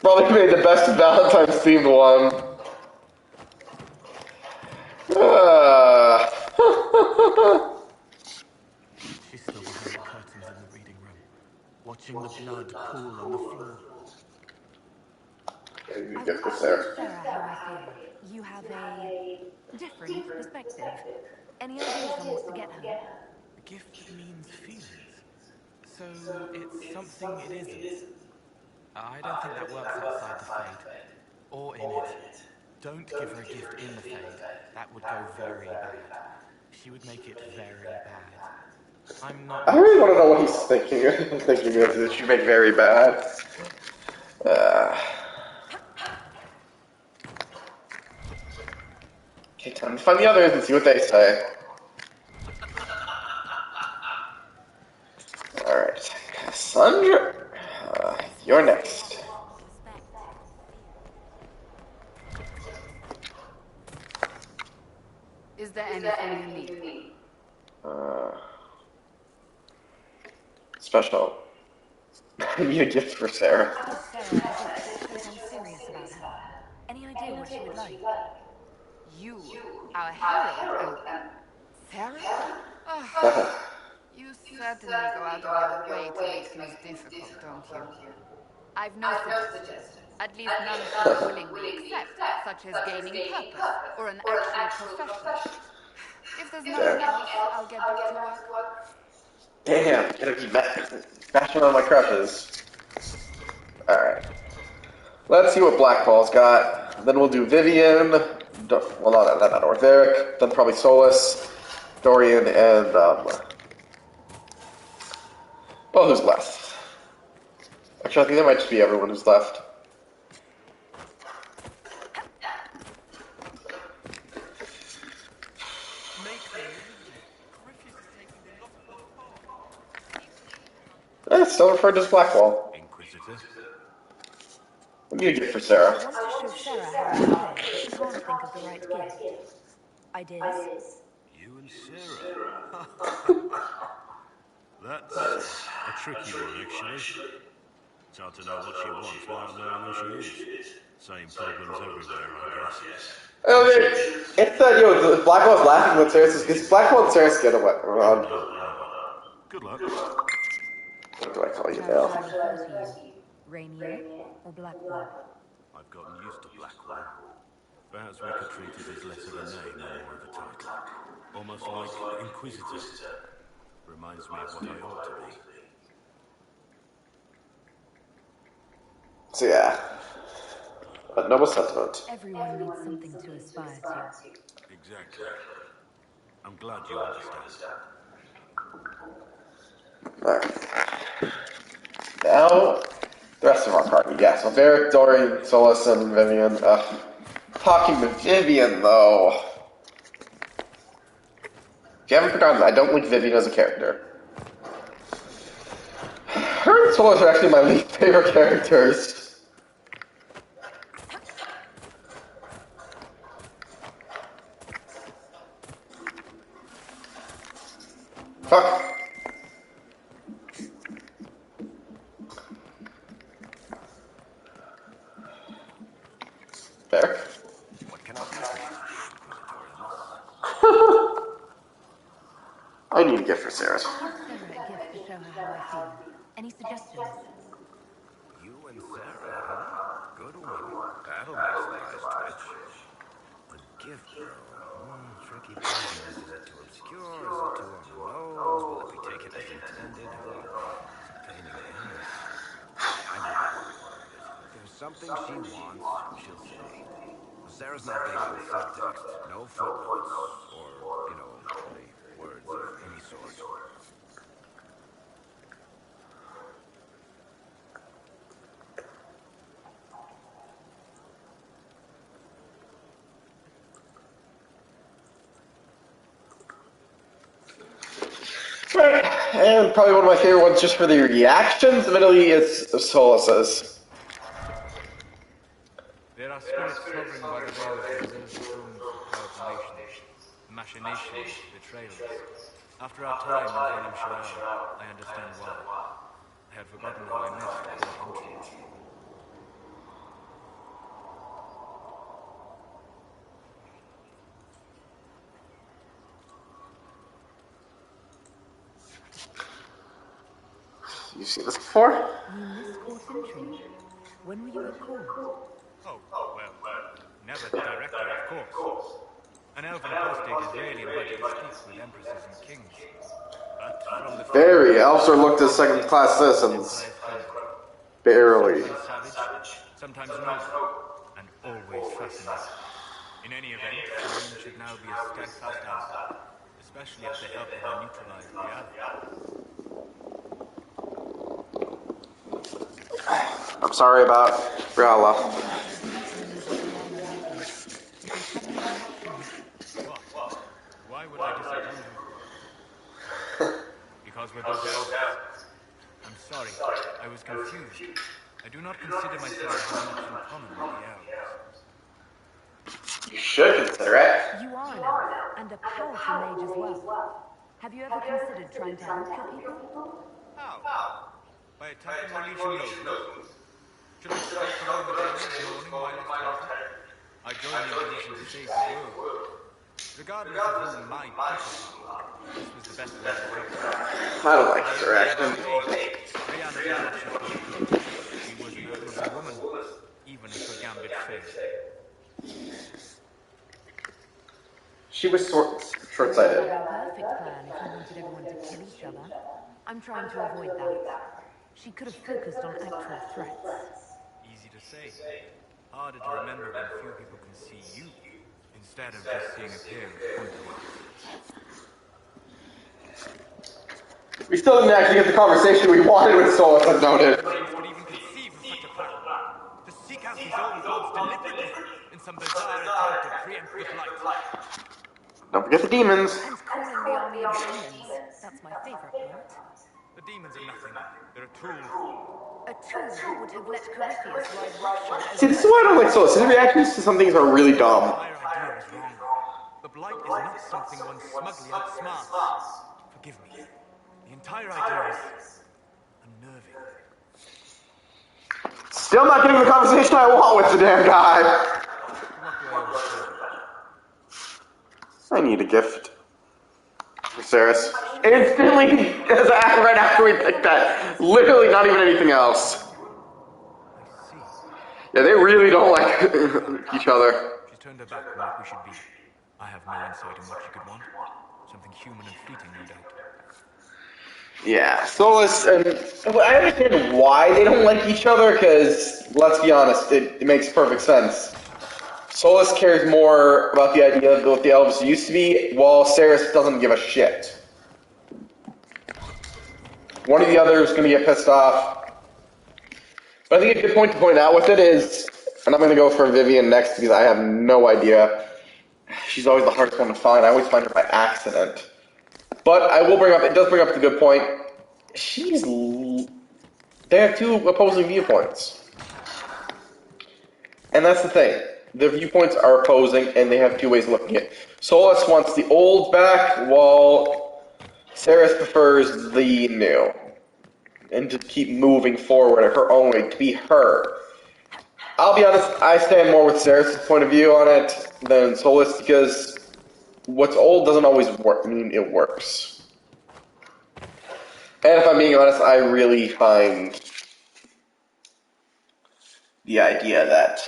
probably made the best Valentine's themed one. She's still behind the curtains in the reading room, watching the blood pool on the floor. I want to show Sarah how I feel. You have a different perspective. Any ideas on what to get her? A gift that means feelings. So it's something it isn't. I don't think that works outside the Fade. Or in it. Don't give her a gift in the Fade. That would go very bad. She would make it very bad. I'm not... I really want to know what he's thinking. Thinking of that she make very bad. Okay, time to find the others and see what they say. Alright, Cassandra, you're next. Is there anything you need? Special. I need a gift for Sarah. Sarah, I'm serious about her. Any idea what she would like? You, our hero, Sarah? You certainly go out of your way to make things difficult, don't you? I've no suggestions. At least none she would willingly accept, such as gaining purpose, or an actual profession. If there's nothing else, I'll get back to work. Damn, gonna be bashing on my crushes. Alright. Let's see what Blackball's got. Then we'll do Vivian. Well, not Ortheric. Then probably Solus, Dorian, and, well, who's left? Actually, I think that might just be everyone who's left. It's still referred to as Blackwall. Inquisitor. What do you get for Sarah? I want to show Sarah how I feel, but she can't think of the right gift. Ideas? You and Sarah. That's a tricky one, actually. It's hard to know what she wants without knowing who she is. Same problems everywhere, I guess. It's that, if Blackwall's laughing when Sarah says, because Blackwall and Sarah get away. Good luck. What do I call you How now? should I refer to you? Rainier or Blackwall? I've gotten used to Blackwall. Perhaps we could treat it as less of a name and more of a title. Almost like Inquisitor. Reminds me of what I ought to be. So yeah. But noble sentiment. Everyone needs something to aspire to. Exactly. I'm glad you understand. Alright. Now, the rest of our party. Yeah, so Varric, Dorian, Solus, and Vivian. Talking to Vivian, though. If you haven't forgotten, I don't like Vivian as a character. Her and Solus are actually my least favorite characters. Fuck. There. What can I do for you, I need a gift for Sarah. I'll give Sarah a gift to show her how I feel. Any suggestions? You and Sarah, huh? Good one. That'll make some eyes twitch. A gift, though. Tricky business. Is it too obscure? Is it too on the nose? Will it be taken as intended? It's a pain in the ass. I wouldn't worry about it. If there's something she wants, she'll say. Sarah's not big on subtext. No footnotes. Or, any words of any sort. Right. And probably one of my favorite ones just for the reactions, admittedly, is Solus's. There are spirits hovering by the veil of reserved tombs of powerful nations. Machinations, betrayals. After our time in Valim Shral, I understand why. I had forgotten how I missed poor Entry. You seen this before? You miss Court Entry. When were you at court? Oh, well, never directly, of course. An elven apostate is rarely invited to speak with empresses and kings. But from the Very. Elves are looked as second-class citizens. Barely. savage, sometimes noble, and always fascinating. In any event, Rune should now be a steadfast ally, especially if they help her neutralize reality. I'm sorry about Rala. What? Why would I disapprove of? Because we're both elves. I'm sorry, I was confused. I do not consider myself having much in common with the elves. You should consider it. You are an elf, and a powerful mage as well. Have you ever considered trying to help your people? How? By attacking the Legion nobles? Should I stop around the days mourning my lost daughter? I join the Inquisition to save the world. Regardless of who my people are, this was the best way to do it. I don't like this reaction. Reality not shifted. She was a good woman, even if her gambit failed. She was short-sighted. You have a perfect plan if you wanted everyone to kill each other. I'm trying to avoid that. She could have focused on actual threats. Easy to say. Harder to remember when few people can see you, instead of just seeing a pair of pointed weapons. We still didn't actually get the conversation we wanted with Solus, I've noted. Could even conceive of such a plan. To seek out his own gods deliberately in some bizarre attempt to preempt the blight. Don't forget the demons. And calling the army of demons. That's my favorite part. The demons are nothing. They're a tool. A tool that would have let Corypheus ride roughshod. See, this is why I don't like Solus. His reactions to some things are really dumb. The entire idea is wrong. The blight is not something one smugly outsmarts. Forgive me. The entire idea is unnerving. Still not getting the conversation I want with the damn guy. What do I always say? I need a gift. For Saris. Instantly, right after we picked that. Literally not even anything else. I see. Yeah, they really don't like each other. She's turned her back on what we should be. I have no insight on what she could want. Something human and fleeting, no doubt. Yeah, Solus, and I understand why they don't like each other, because, let's be honest, it makes perfect sense. Solus cares more about the idea of what the elves used to be, while Saris doesn't give a shit. one of the other is going to get pissed off. But I think a good point to point out with it is, and I'm going to go for Vivian next because I have no idea. She's always the hardest one to find. I always find her by accident. But I will bring up, it does bring up the good point. They have two opposing viewpoints. And that's the thing. The viewpoints are opposing, and they have two ways of looking at it. Solus wants the old back, while Ceres prefers the new. And to keep moving forward at her own way, to be her. I'll be honest, I stand more with Ceres' point of view on it than Solus, because what's old doesn't always mean it works. And if I'm being honest, I really find the idea that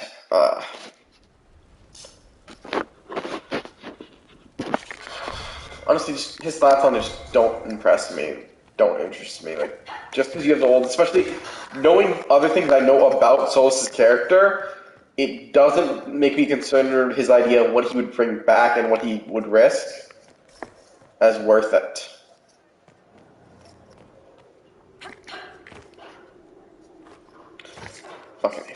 honestly, just his thoughts on it just don't impress me, don't interest me. Like, just because you have the old, especially knowing other things I know about Solus's character, it doesn't make me consider his idea of what he would bring back and what he would risk as worth it. Fucking A.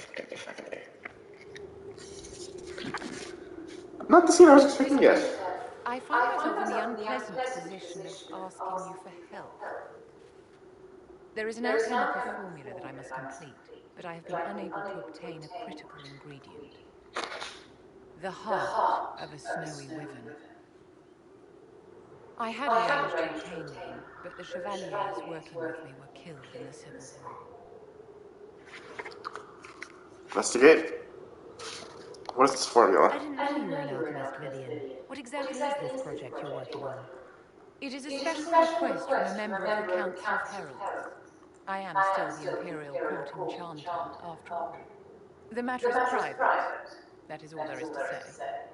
Not the scene I was expecting yet. I find myself in the unpleasant position of asking you for help. There is an alchemical formula that I must complete, but I have been unable to obtain a critical ingredient. The heart of a snowy wyvern. I had arranged to obtain one, but the chevaliers working with me were killed in the Civil War. Investigate. What is this formula? I didn't know you were an alchemist, Vivian. What exactly is this project you're working on? It is a special request from a member of the Council of Heralds. I am still the Imperial Court Enchanter, after all. The matter is private. That is all there is to say.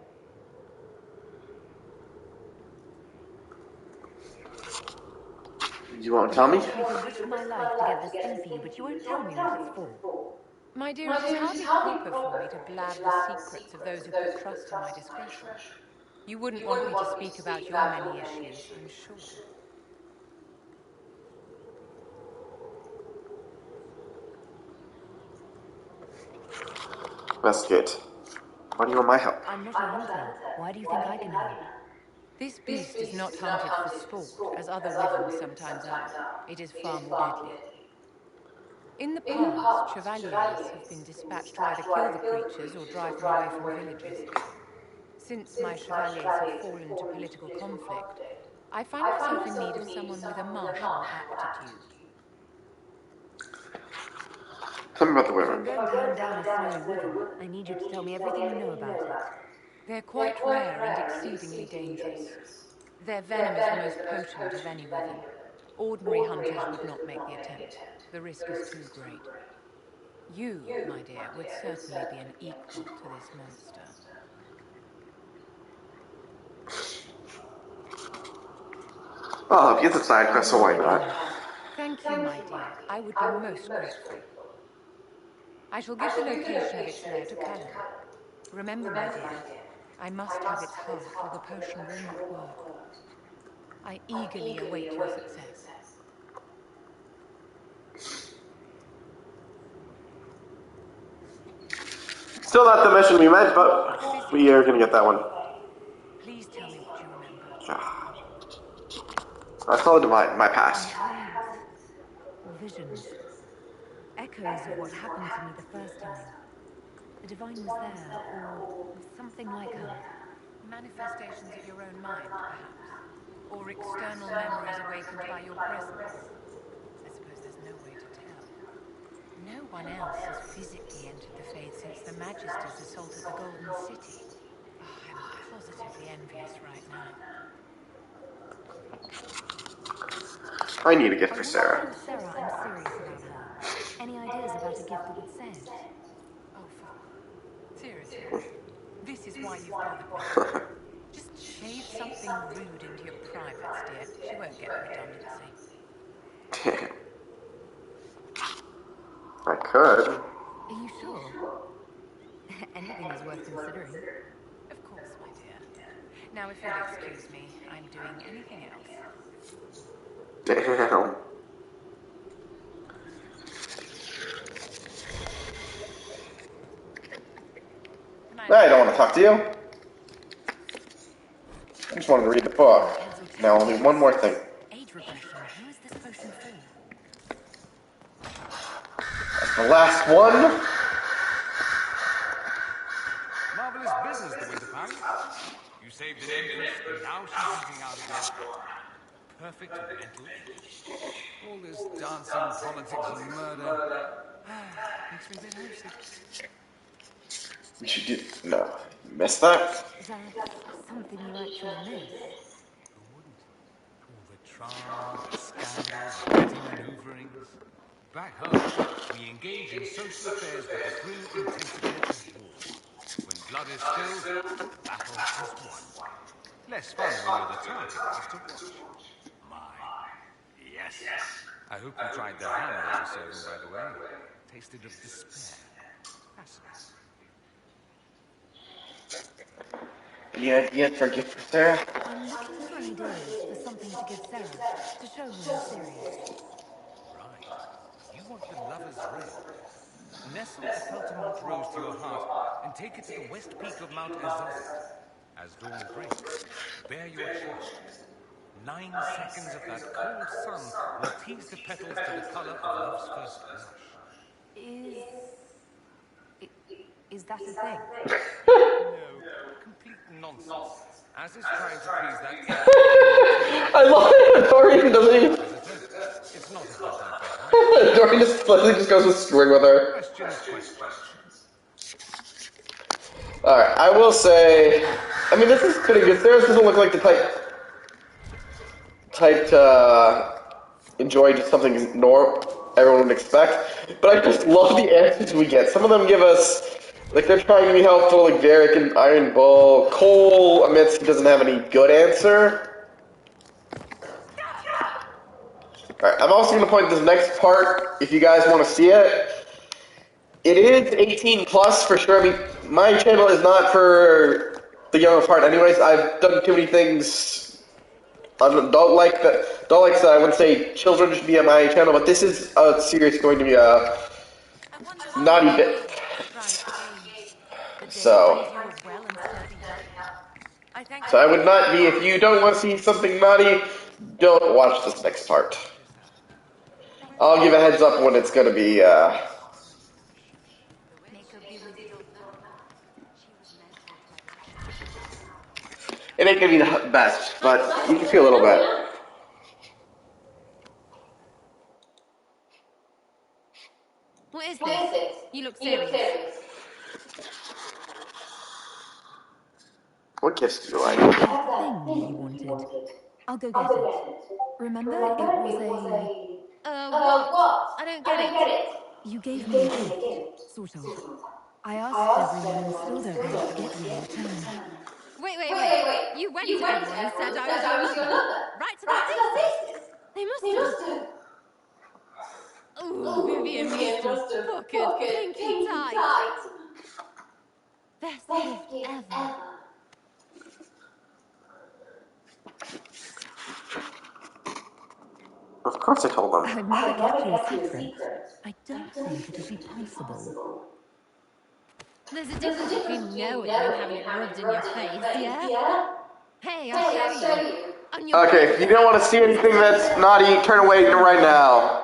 You won't tell me? You could risk my life to get this thing for you, but you won't tell me what it's for. My dear, it is hardly proper for me to blab the secrets of those who put trust in my discretion. You wouldn't want me to speak about your many issues, I'm sure. Investigate. Why do you want my help? I'm not a hunter. Why do you think I can help? This beast is not hunted for sport, as other wyverns sometimes are. It is far more deadly. In the past, chevaliers have been dispatched to either kill the creatures or drive them away from villages. Since my chevaliers have fallen to political conflict, I find myself in need of someone with a martial aptitude. Tell me about the If I'm women. going to hunt down a snowy wyvern, I need you to tell me everything you know about it. They're quite rare and exceedingly dangerous. Their venom is the most potent of any wyvern. Ordinary hunters would not make the attempt. The risk is too great. You, my dear, would certainly be an equal to this monster. Oh, get the side quest, so why not? Thank you, my dear. I would be most grateful. I shall give the location of its lair to Callum. Remember, my dear, I must have its heart or the potion will not work. I eagerly await your success. Still not the mission we meant, but we are gonna get that one. Please tell me what you remember. I saw my past. Visions. Echoes of what happened to me the first time. The divine was there, or something like her. Manifestations of your own mind, perhaps? Or external memories awakened by your presence? I suppose there's no way to tell. No one else has physically entered the faith since the Magisters assaulted the Golden City. Oh, I'm positively envious right now. I need a gift for Sarah. Sarah, I'm serious about her. Any ideas about a gift that would say it? Oh, seriously? This is why you've bothered me. Just shave something rude into your privates, dear. She won't get the redundancy. Damn. I could. Are you sure? Anything is worth considering. Of course, my dear. Now, if you'll excuse me, I'm doing anything else. Damn. I don't want to talk to you. I just wanted to read the book. Now only one more thing. Age regression. Who is this potion for? That's the last one. Marvelous business, the Winter Palace. You saved an empress, and now she's eating out of your perfect mental age. All this dancing, politics, and murder makes me a bit homesick. You did no. You missed that? That's something you actually miss. Who wouldn't? All the drama, the scandal, the petty maneuverings. Back home, we engage in social affairs with the grim intensity of war. When blood is spilled, battle is won. Less fun when you're the target, just to watch. My, yes. I hope you tried the ham they were serving, by the way. Tasted of despair. Fascinating. Any ideas for a gift for Sarah? I'm looking for ideas for something to give Sarah, to show we're serious. Right. You want the lover's ring. Nestle a Feltamont rose to your heart and take it to the west peak of Mount Azazet. As dawn breaks, bare your chest. 9 seconds of that cold sun will tease the petals to the color of love's first blush. Is that a thing? No, complete nonsense. As is trying to please that I love it. Dorian doesn't even. It's not a hot idea. Dorian just goes with screwing with her. Questions. Alright, I will say. I mean, this is pretty good. Sarah's doesn't look like the type to enjoy just something everyone would expect. But I just love the answers we get. Some of them give us. Like, they're trying to be helpful, like Varric and Iron Bull. Cole admits he doesn't have any good answer. Alright, I'm also going to point this next part, if you guys want to see it. It is 18 plus for sure. I mean, my channel is not for the young of heart anyways. I've done too many things don't like that. I wouldn't say children should be on my channel, but this is a series going to be a naughty bit. So I would not be, if you don't want to see something naughty, don't watch this next part. I'll give a heads up when it's going to be, it ain't going to be the best, but you can see a little bit. What is this? You look serious. What gifts do you like? That thing you wanted. I'll go get it. Remember, it was a... what? I don't get it. You gave me a gift, sort of. I asked everyone and still don't know what to get you in return. Wait. You went to everyone and said I was your lover. Right to their faces. They must have... Ooh, Vivian must have puckered pink and tight. Best gift ever. Of course I told them. I've never kept you a secret. I don't think it'd be possible. There's a difference between knowing and having it rubbed in your face, yeah? Hey, I'll show you. Okay, if you don't want to see anything that's naughty, turn away right now.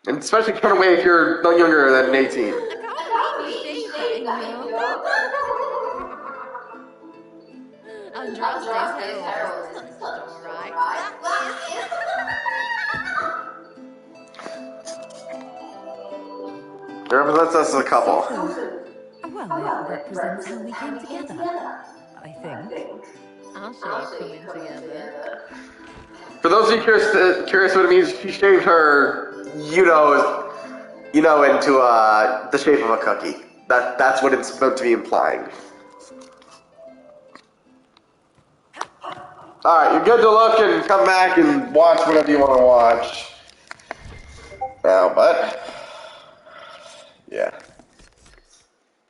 And especially turn away if you're no younger than 18. Andraste's herald. Alright. It represents us as a couple. Well, it represents how we came together, I think. I'll show you coming together. For those of you curious what it means, she shaved her, into the shape of a cookie. That's what it's meant to be implying. Alright, you're good to look and come back and watch whatever you want to watch. Now, but... yeah.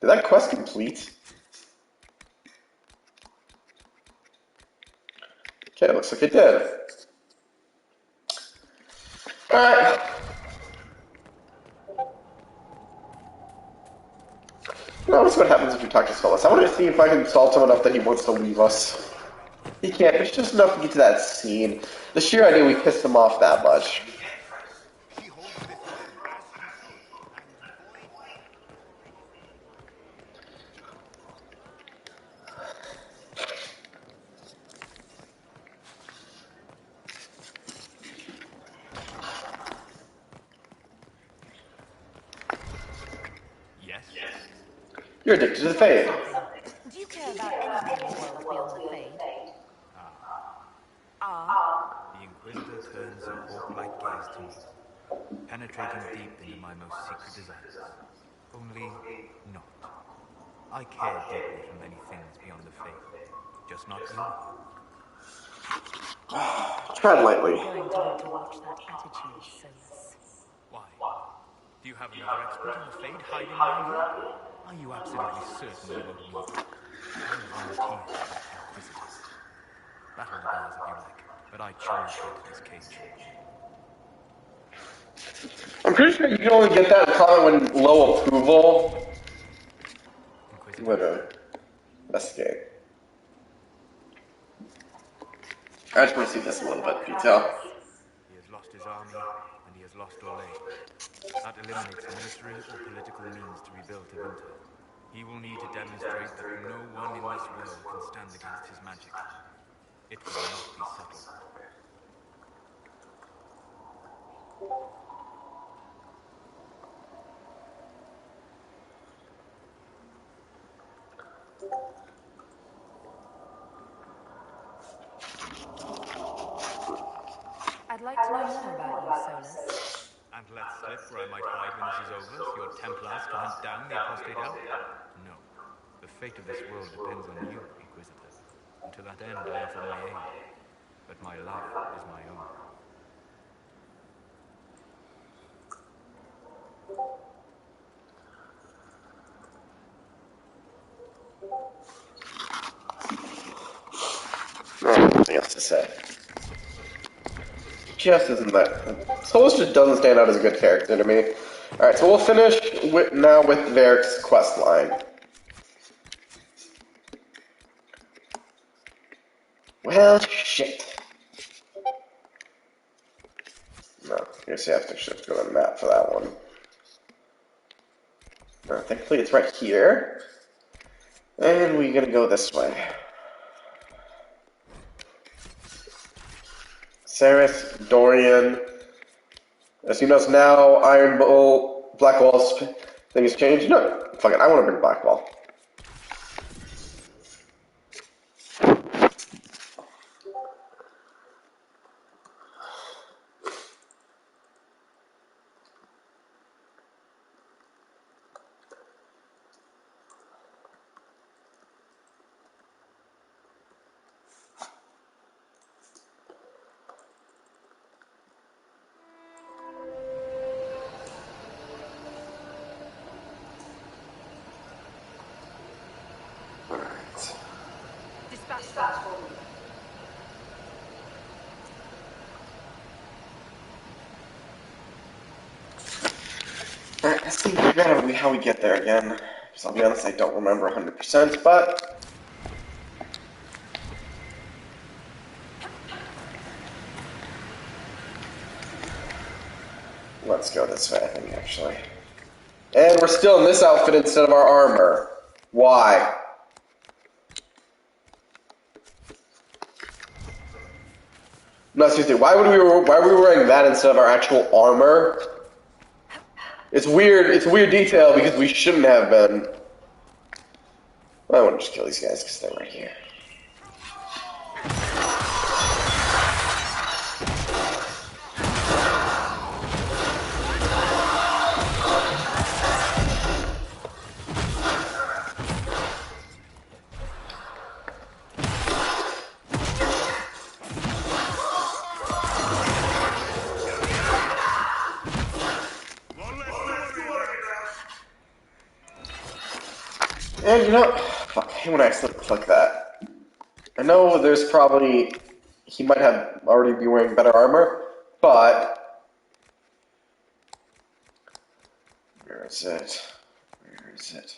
Did that quest complete? Okay, looks like it did. Alright. Well, let's see what happens if we talk to Solus. I want to see if I can solve him enough that he wants to leave us. He can't. It's just enough to get to that scene. The sheer idea we pissed him off that much. She holds this land as she should, and boy... Yes? You're addicted to the fade. Do you care about anything in the world beyond the Fade? The Inquisitor turns a hawk-like gaze to me, penetrating deep into my most secret desires. Only not. I care deeply for many things beyond the faith, just not you. Tread lightly. You're going to need to watch that attitude, Solus. Why? Do you have another expert in the Fade hiding around here? Are you absolutely certain you won't need it? I volunteered to be Inquisitor. Battle the bars if you like, but I chose to enter this cage. I'm pretty sure you can only get that comment when low approval. Inquisitor. Literally. Investigate. I just want to see this a little bit in detail. He has lost his army, and he has lost Orlais. That eliminates military or political means to rebuild Tevinter. He will need to demonstrate that no one in this world can stand against his magic. It will not be subtle. I'd like to know more about you, Solus. And let slip where I might hide when this is over, so your Templars can hunt down the apostate elf? No. The fate of this world depends on you, Inquisitor. And to that end, I offer my aid. But my life is my own. Nothing else to say. Just isn't that. Solus just doesn't stand out as a good character to me. Alright, so we'll finish now with Varric's quest line. Well, shit. No, I guess you have to just go to the map for that one. Thankfully it's right here. And we're gonna go this way. Ceres, Dorian. As you notice now, Iron Bull, Black Wall's thing has changed. No, fuck it, I want to bring Black Wall. Alright, let's see how we get there again. So I'll be honest, I don't remember 100%, but... let's go this way, I think, actually. And we're still in this outfit instead of our armor. Why? No, seriously, why were we wearing that instead of our actual armor? It's a weird detail because we shouldn't have been. I want to just kill these guys because they're right here. And you know, fuck, I hate when I accidentally click that. I know there's probably, he might have already be wearing better armor, but Where is it? Where is it?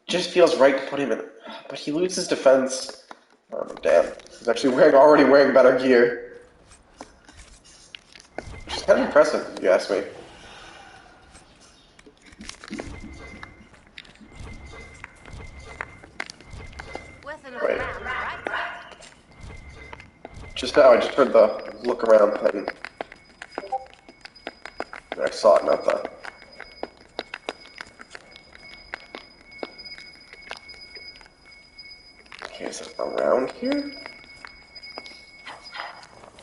Just feels right to put him in, but he loses defense. Oh damn! He's actually already wearing better gear. Which is kind of impressive, if you ask me. Worth a look Wait. around, right? Just now, I just heard the look around thing. I saw it, not the. Okay, is it around here?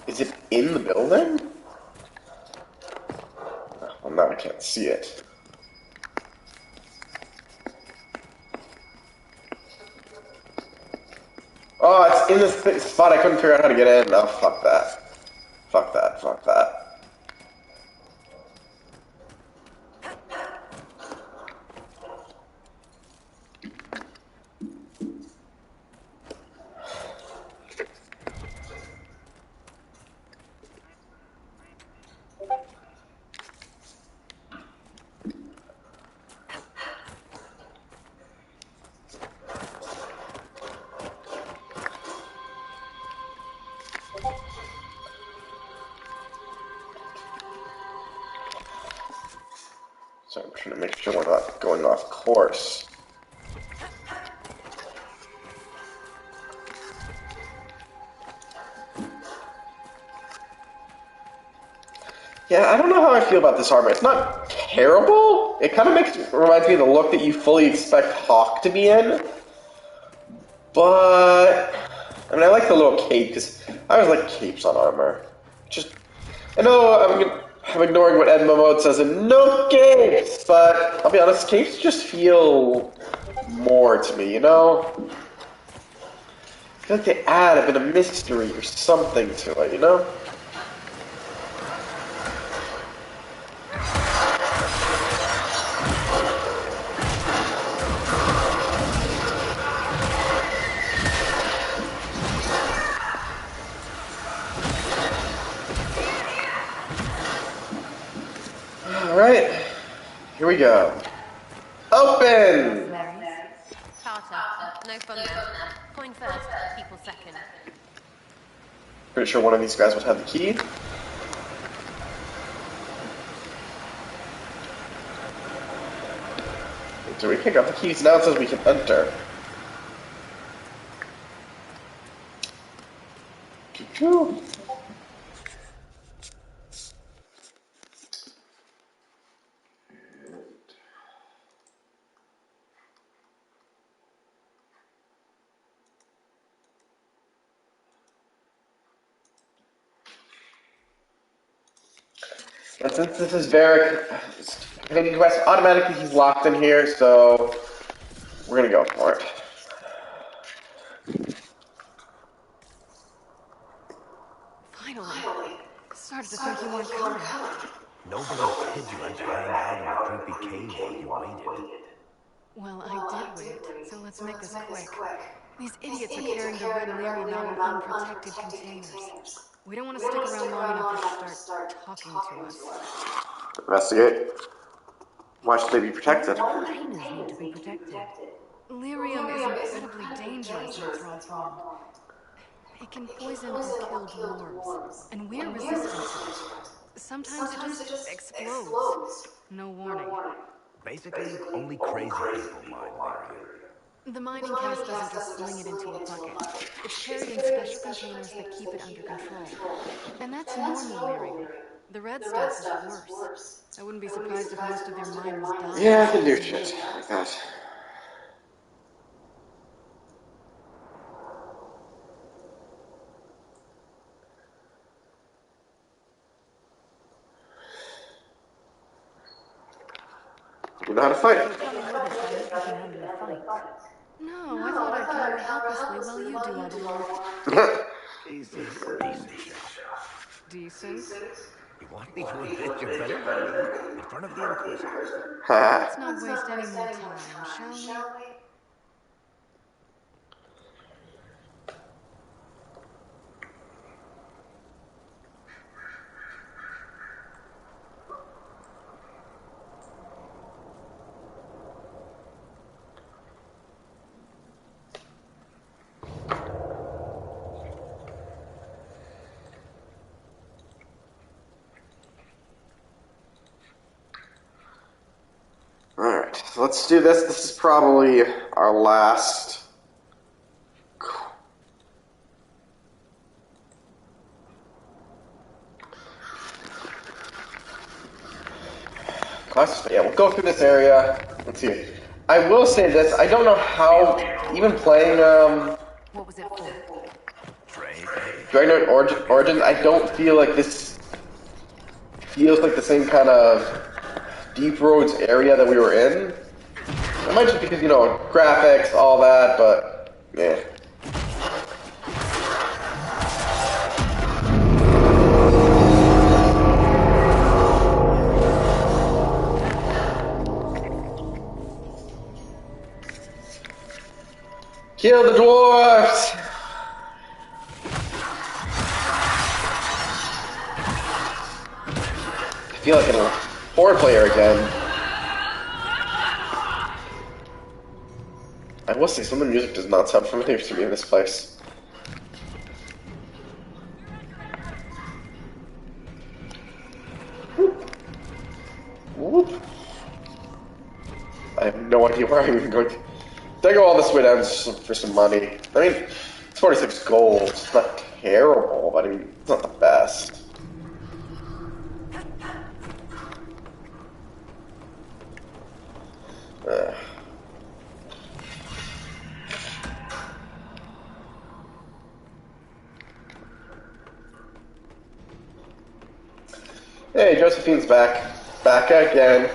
Is it in the building? Oh, well, now I can't see it. Oh, it's in this spot I couldn't figure out how to get in. Oh, fuck that. Fuck that, fuck that. So I'm trying to make sure we're not going off course. Yeah, I don't know how I feel about this armor. It's not terrible. It kind of reminds me of the look that you fully expect Hawk to be in. But I mean, I like the little cape because I always like capes on armor. Just I know I'm ignoring what Ed Momode says in no capes, but I'll be honest, capes just feel more to me. You know, I feel like they add a bit of mystery or something to it. You know. Alright, here we go. Open! Carter, no fun there. Coin first, people second. Pretty sure one of these guys would have the key. So we pick up the keys, now it says we can enter. Choo-choo. And since this is Varric, companion quest, automatically he's locked in here, so we're gonna go for it. Finally. Started to think you weren't coming. Nobody said you had to hang out in the creepy cave while you waited. Well, I did wait, so let's make this quick. These idiots are carrying the red lyrium out in unprotected containers. We don't want to stick around long enough for them to start talking to us. Investigate. Why should they be protected? Containers need to be protected. Lyrium is incredibly dangerous in its raw form. It can poison or kill dwarves, and we're resistant to it. Sometimes it just explodes. No warning. Basically, only crazy people mine lyrium. The mining cast doesn't just sling it into a bucket. It's carried in special containers that keep it under control. And that's normal lyrium. The red stuff is worse. I wouldn't be surprised if most of their mine was dying. Yeah, I can do shit like that. You know how to fight. You're coming with us, are you? You can handle a fight. No, I thought I'd cower helplessly while you do all the work. This is a decent shot. Decent? You want me to admit you're better than me in front of the Inquisitor? Let's not waste any more time, shall we? so let's do this. This is probably our last. Yeah, we'll go through this area. Let's see. I will say this. I don't know how, even playing What was it for? Dragon Origins, I don't feel like this feels like the same kind of Deep Roads area that we were in. It might just because, you know, graphics, all that, but yeah. Kill the dwarves! I feel like a horror player again. I will say, some of the music does not sound familiar to me in this place. Whoop. Whoop. I have no idea where I'm even going to. Did I go all this way down for some money? I mean, it's 46 gold. It's not terrible, but I mean, it's not the best. Hey, Josephine's back. Back again.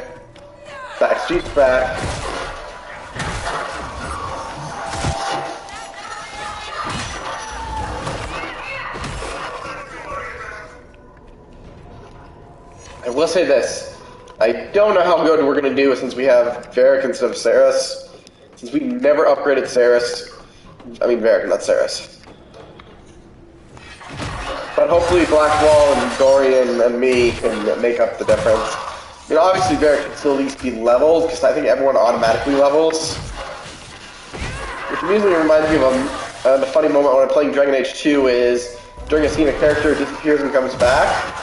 Backstreet's back. I will say this. I don't know how good we're going to do since we have Varric instead of Saris. Since we never upgraded Saris. I mean Varric, not Saris. But hopefully Blackwall and Dorian and me can make up the difference. I mean, obviously Varric can still at least be leveled, because I think everyone automatically levels. Which immediately reminds me of the funny moment when I'm playing Dragon Age 2 is, during a scene a character disappears and comes back.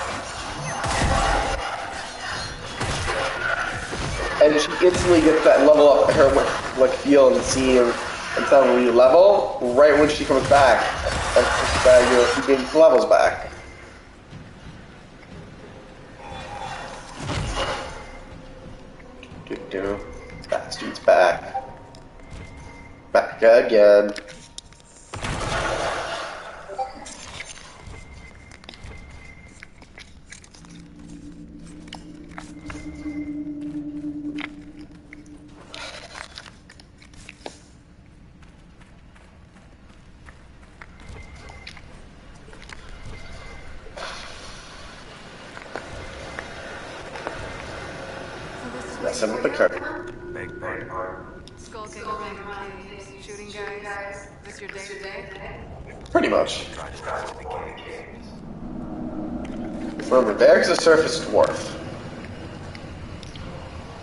And she instantly gets that level up her like feel and scene and suddenly level right when she comes back. And she gains levels back. That dude's back. Back again. Messing with the curtain. Beg pardon? Skulking around in caves, shooting guys. This your day to day? Pretty much. Try to start with the caves. Remember, Varric's a surface dwarf.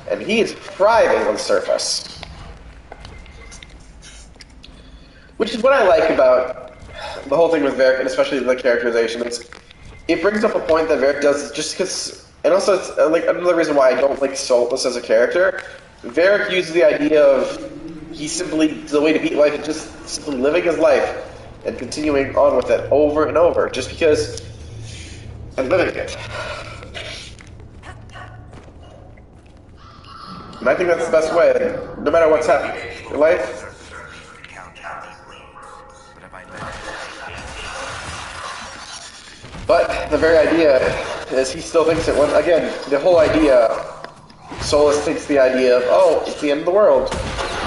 And he is thriving on the surface. Which is what I like about the whole thing with Varric, and especially the characterization. It brings up a point that Varric does just because. And also, it's like another reason why I don't like Solus as a character. Varric uses the idea of the way to beat life is just simply living his life and continuing on with it over and over, just because I'm living it. And I think that's the best way, no matter what's happening in life. But the very idea is he still thinks it was, again, the whole idea, Solus thinks the idea of, oh, it's the end of the world.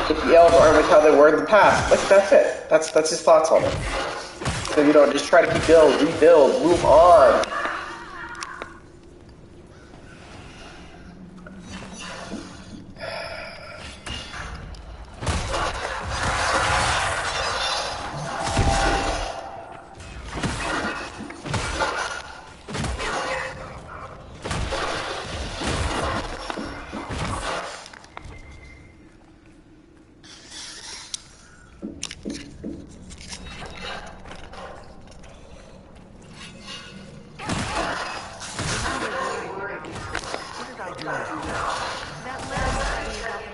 If the elves aren't like how they were in the past, like, that's it. That's his thoughts on it. So, you know, just try to keep build, rebuild, move on.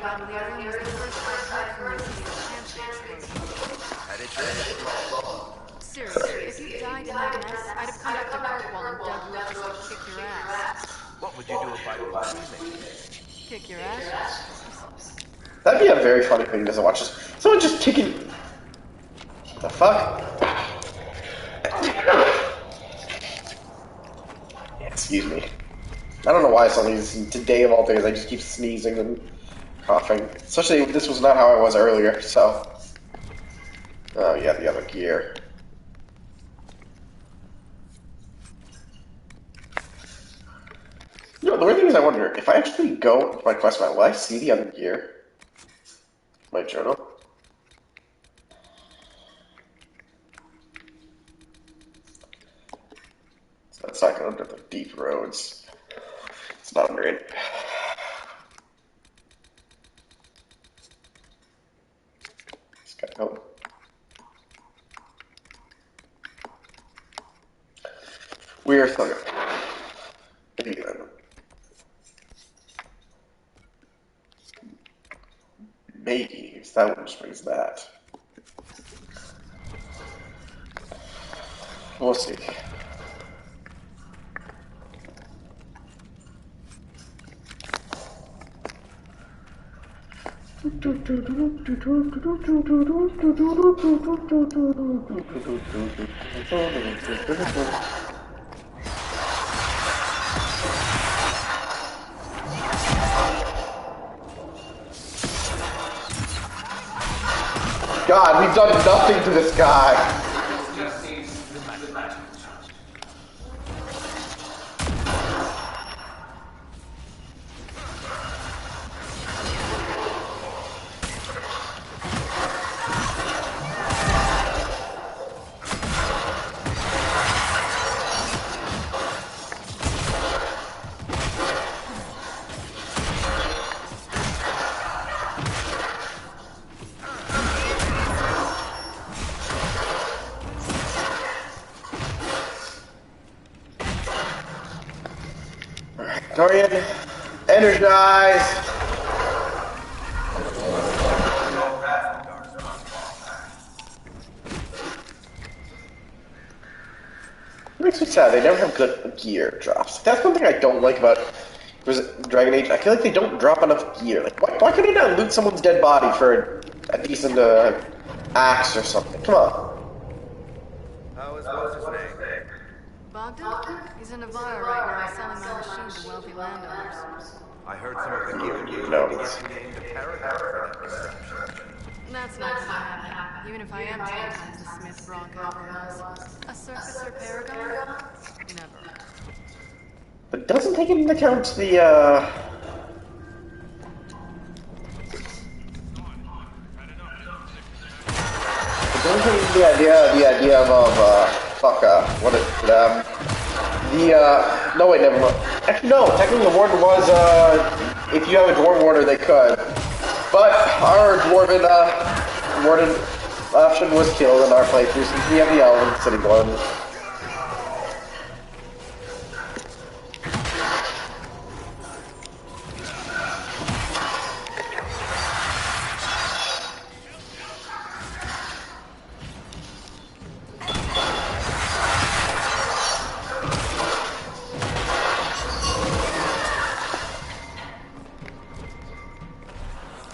by delirium was the first I'd heard from you since the pantry explosion. At its edge, small. Seriously, if you died in that mess, I'd have come back to Kirkwall and dug you up just to kick your ass. What would you do if I was breathing? Kick your ashes, of course. That'd be a very funny thing to watch. Someone just kicking. The fuck? Excuse me. I don't know why suddenly today of all days I just keep sneezing and coughing. Especially this was not how I was earlier, so. Oh yeah, the other gear. You know, the weird thing is I wonder, if I actually go to my quest map, will I see the other gear? My journal? So it's not going under the deep roads. It's not under it. Just gotta go. We're still good. Maybe, if that one just brings that. We'll see. God, we've done nothing to this guy. Dorian, energize! It makes me sad, they never have good gear drops. That's one thing I don't like about Dragon Age. I feel like they don't drop enough gear. Like, why could I not loot someone's dead body for a decent axe or something? Come on. How is what's his name? Bogdan? He's in Navarre right now selling my machine to wealthy landowners. I heard some of the gear you No. tried to get named a paragon for that reception. That's not gonna happen, even if I am 10 times the Smith Bronco was. A circus or paragon? Never. But doesn't take into account the, It doesn't take into the idea of, no wait, never mind. Actually no, technically the warden was, if you have a dwarven warder they could. But our dwarven, warden option was killed in our playthrough since we have the elven city warden.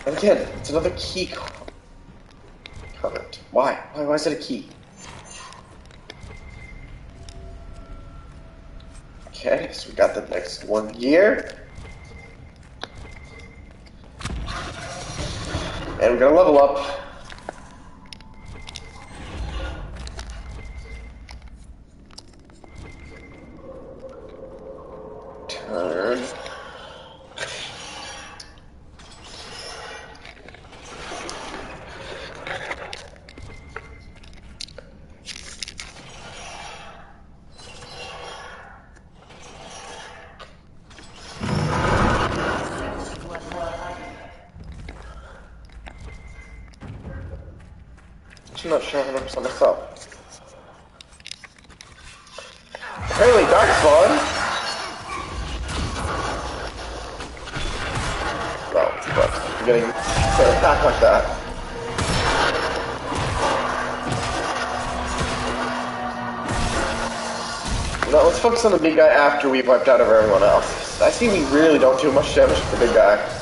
And again, it's another key comment. Why? Why is it a key? Okay, so we got the next one here. And we're gonna level up. Turn. I'm not sure 100% myself. Apparently Darkspawn. Well, but getting attacked like that. Now let's focus on the big guy after we've wiped out everyone else. I see we really don't do much damage to the big guy.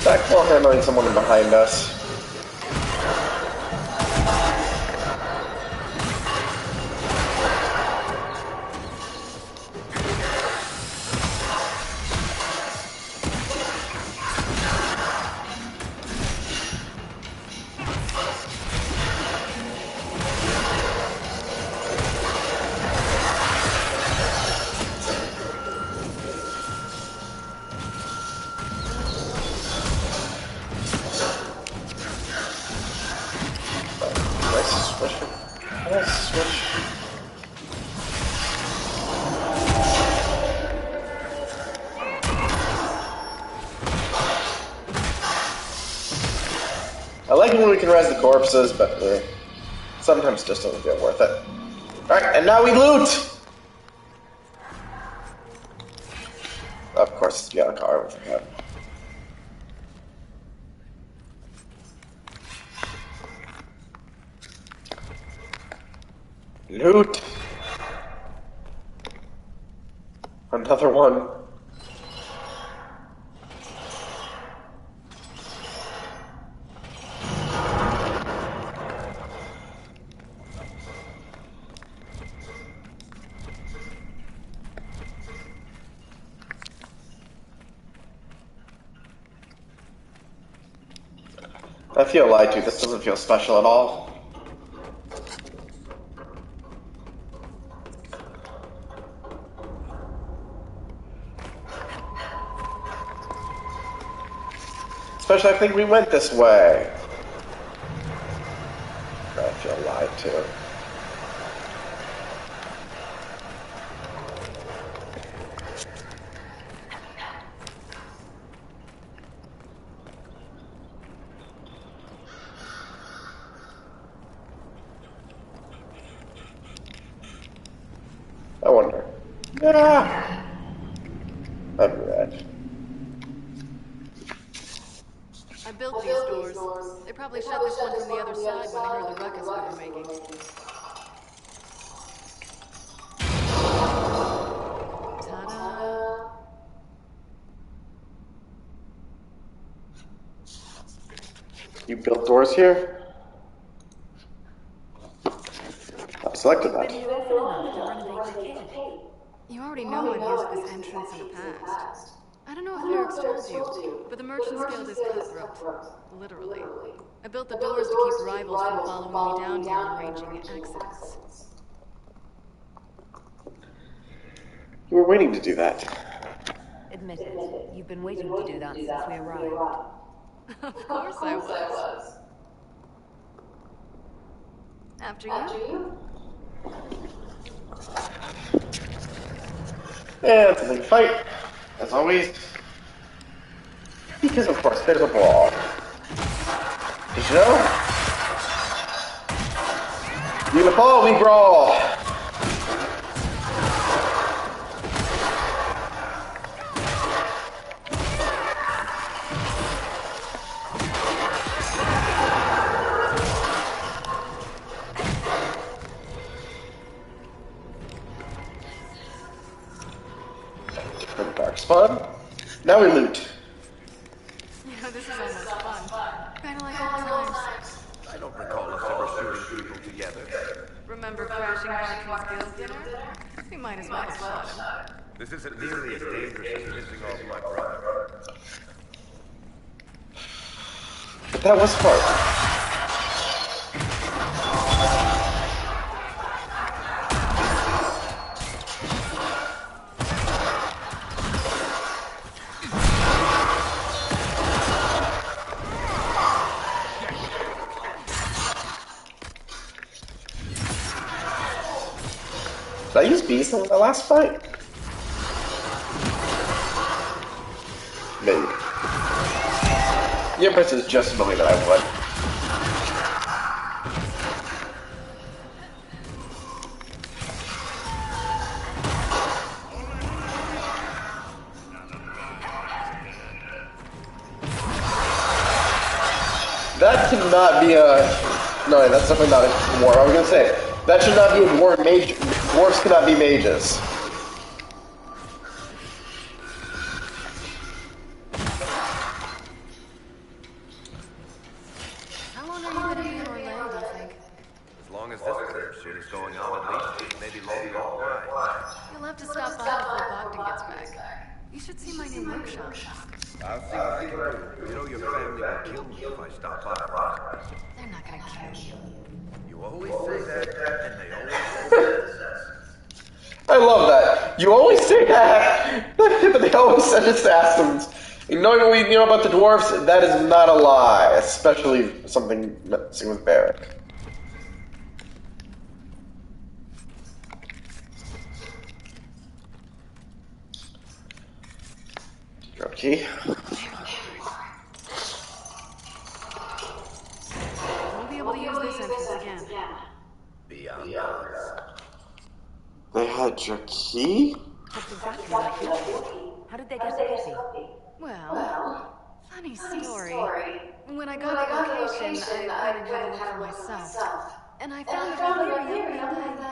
Back while handling someone behind us. I like it when we can res the corpses, but sometimes it just doesn't feel worth it. Alright, and now we loot! Of course, it's got a car over here. Loot! Another one. I feel lied to. This doesn't feel special at all. Especially, I think we went this way. I feel lied to. I wonder. Yeah. I'm red. I built these doors. They probably shut this one from the other side when they heard the ruckus we were making. Ta-da! You built doors here? I've selected that. You already know I've used this entrance in the past. I don't know if Varric told you, but the Merchant's Guild is cutthroat. Literally. I built the doors to keep rivals from following me down here and arranging accidents. You were waiting to do that. Admit it. You've been waiting to do that since we arrived. Of course I was. After you? And it's a big fight, as always. Because, of course, there's a brawl. Did you know? You the fall, we brawl! Pretty dark spawn. Now we loot. Yeah, this is almost fun. Kinda like old times. I don't recall us ever shooting people together. Remember crashing Merchant's Guild dinner? We might as well have shot him. This isn't nearly as dangerous as pissing off my brother. But that was fun. Did I use bees in the last fight? Maybe. The Empress is just annoying that I would. That should not be a... No, that's definitely not a dwarf. I was gonna say, that should not be a dwarf. Dwarves cannot be mages. How long are you gonna be in Orlando, do you think? As long as this weird shit is going on, at least. Maybe longer. Why? You'll have to stop by before Bogdan gets back. You should see my new workshop. I'll see what I can do. You know your family will kill me if I stop by, right? They're not gonna kill you. You always say that, and they always do. I love that. You always say that, but they always send assassins. And knowing what we know about the dwarves, that is not a lie, especially something messing with Varric. Okay. Won't be able to use this entrance again. Beyond. They had your key? That's exactly like your key. How did they get the copy? Well, funny story. When I got the location, I went and had a look for myself. And I found the Valerium and I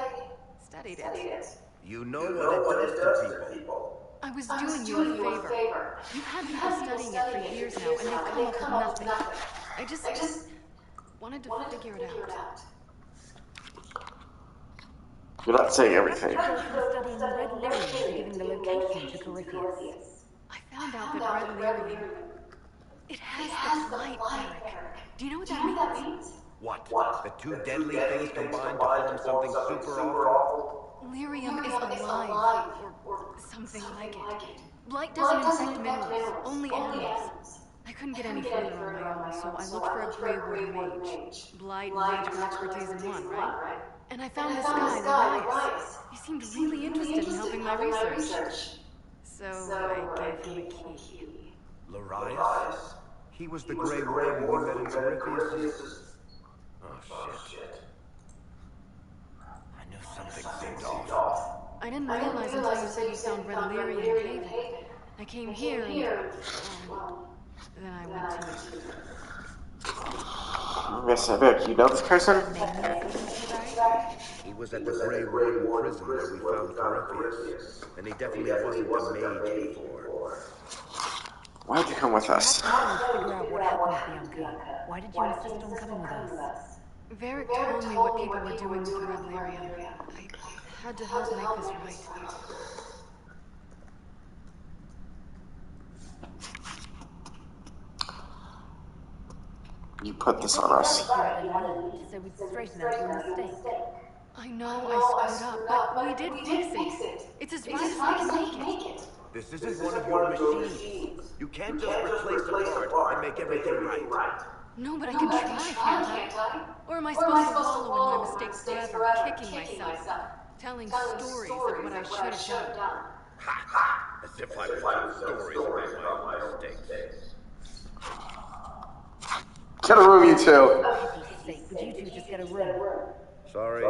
studied it. You know what it does to people. I was doing you a favor. You've had people studying it for years now, and they've come up with nothing. I just wanted to figure it out. You're not saying everything. From studying red lyrium to giving the location to Corypheus. I found out that red lyrium, it has the light, Eric. Do you know what that means? What? The two deadly things combined to form something super awful? Lyrium is alive, or something like it. Light doesn't infect minerals, only animals. I couldn't get any further on my own, so I looked for a Grey Ward mage. Blight and magical expertise in one, right? And I found this guy, Larius. He seemed really interested in helping my research. So I gave him a key. Larius? He was the Grey Ward we met in Corypheus'... Oh, shit. I knew something seemed off. I didn't realize until you said you found red lyrium in Haven. I came here and then I went to it. Miss Epic, you know this person? He was at the Grey Warden prison where we found Corypheus, and he definitely wasn't a mage before. Why'd you come with us? I wanted to figure out what happened with Bianca. Why did you insist on coming with us? Varric told me what people were doing with the red lyrium. I had to help make this right. You put this on us. So we'd straighten out your mistake. I know I screwed up, but we did fix it. It's as right as I can make it. This isn't one of your machines. You can't just replace a part and make everything right. No, but I can try, can't I? Or am I supposed to wallow in my mistakes forever, kicking myself, telling stories of what I should have done? Ha! As if I would tell stories about my own mistakes. Get a room, you two. For peace sake, would you two just get a room? Sorry.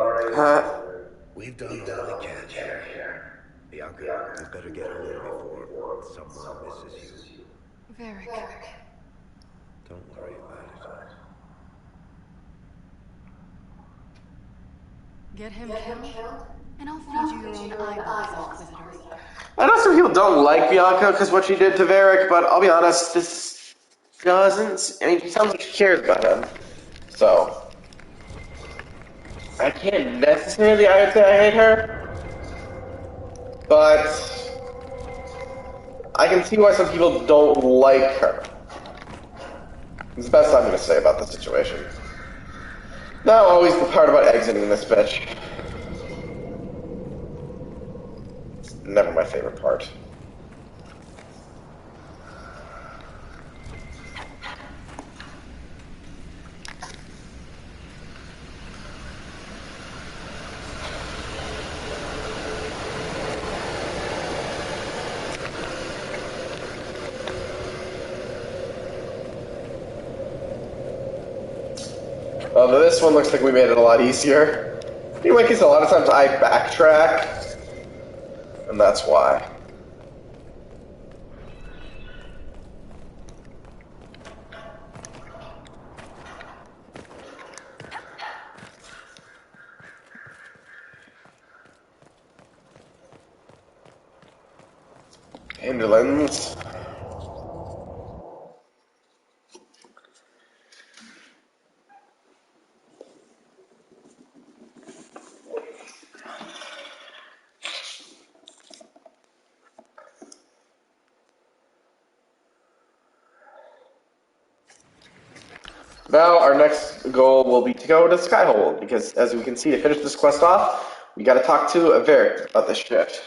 We've done all we can here. Bianca, we better get home before someone misses you. Varric. Don't worry about it. Get him killed, and I'll feed you your own eyeballs, Inquisitor. I know some people don't like Bianca because what she did to Varric, but I'll be honest, this doesn't... I mean, she sounds like she cares about him. So... I can't necessarily, I would say I hate her. But... I can see why some people don't like her. It's the best I'm going to say about the situation. Now, always the part about exiting this bitch. It's never my favorite part. This one looks like we made it a lot easier. In my case, a lot of times I backtrack, and that's why. Hinterlands. Now our next goal will be to go to Skyhold, because as we can see, to finish this quest off, we gotta talk to a Varric about this shit.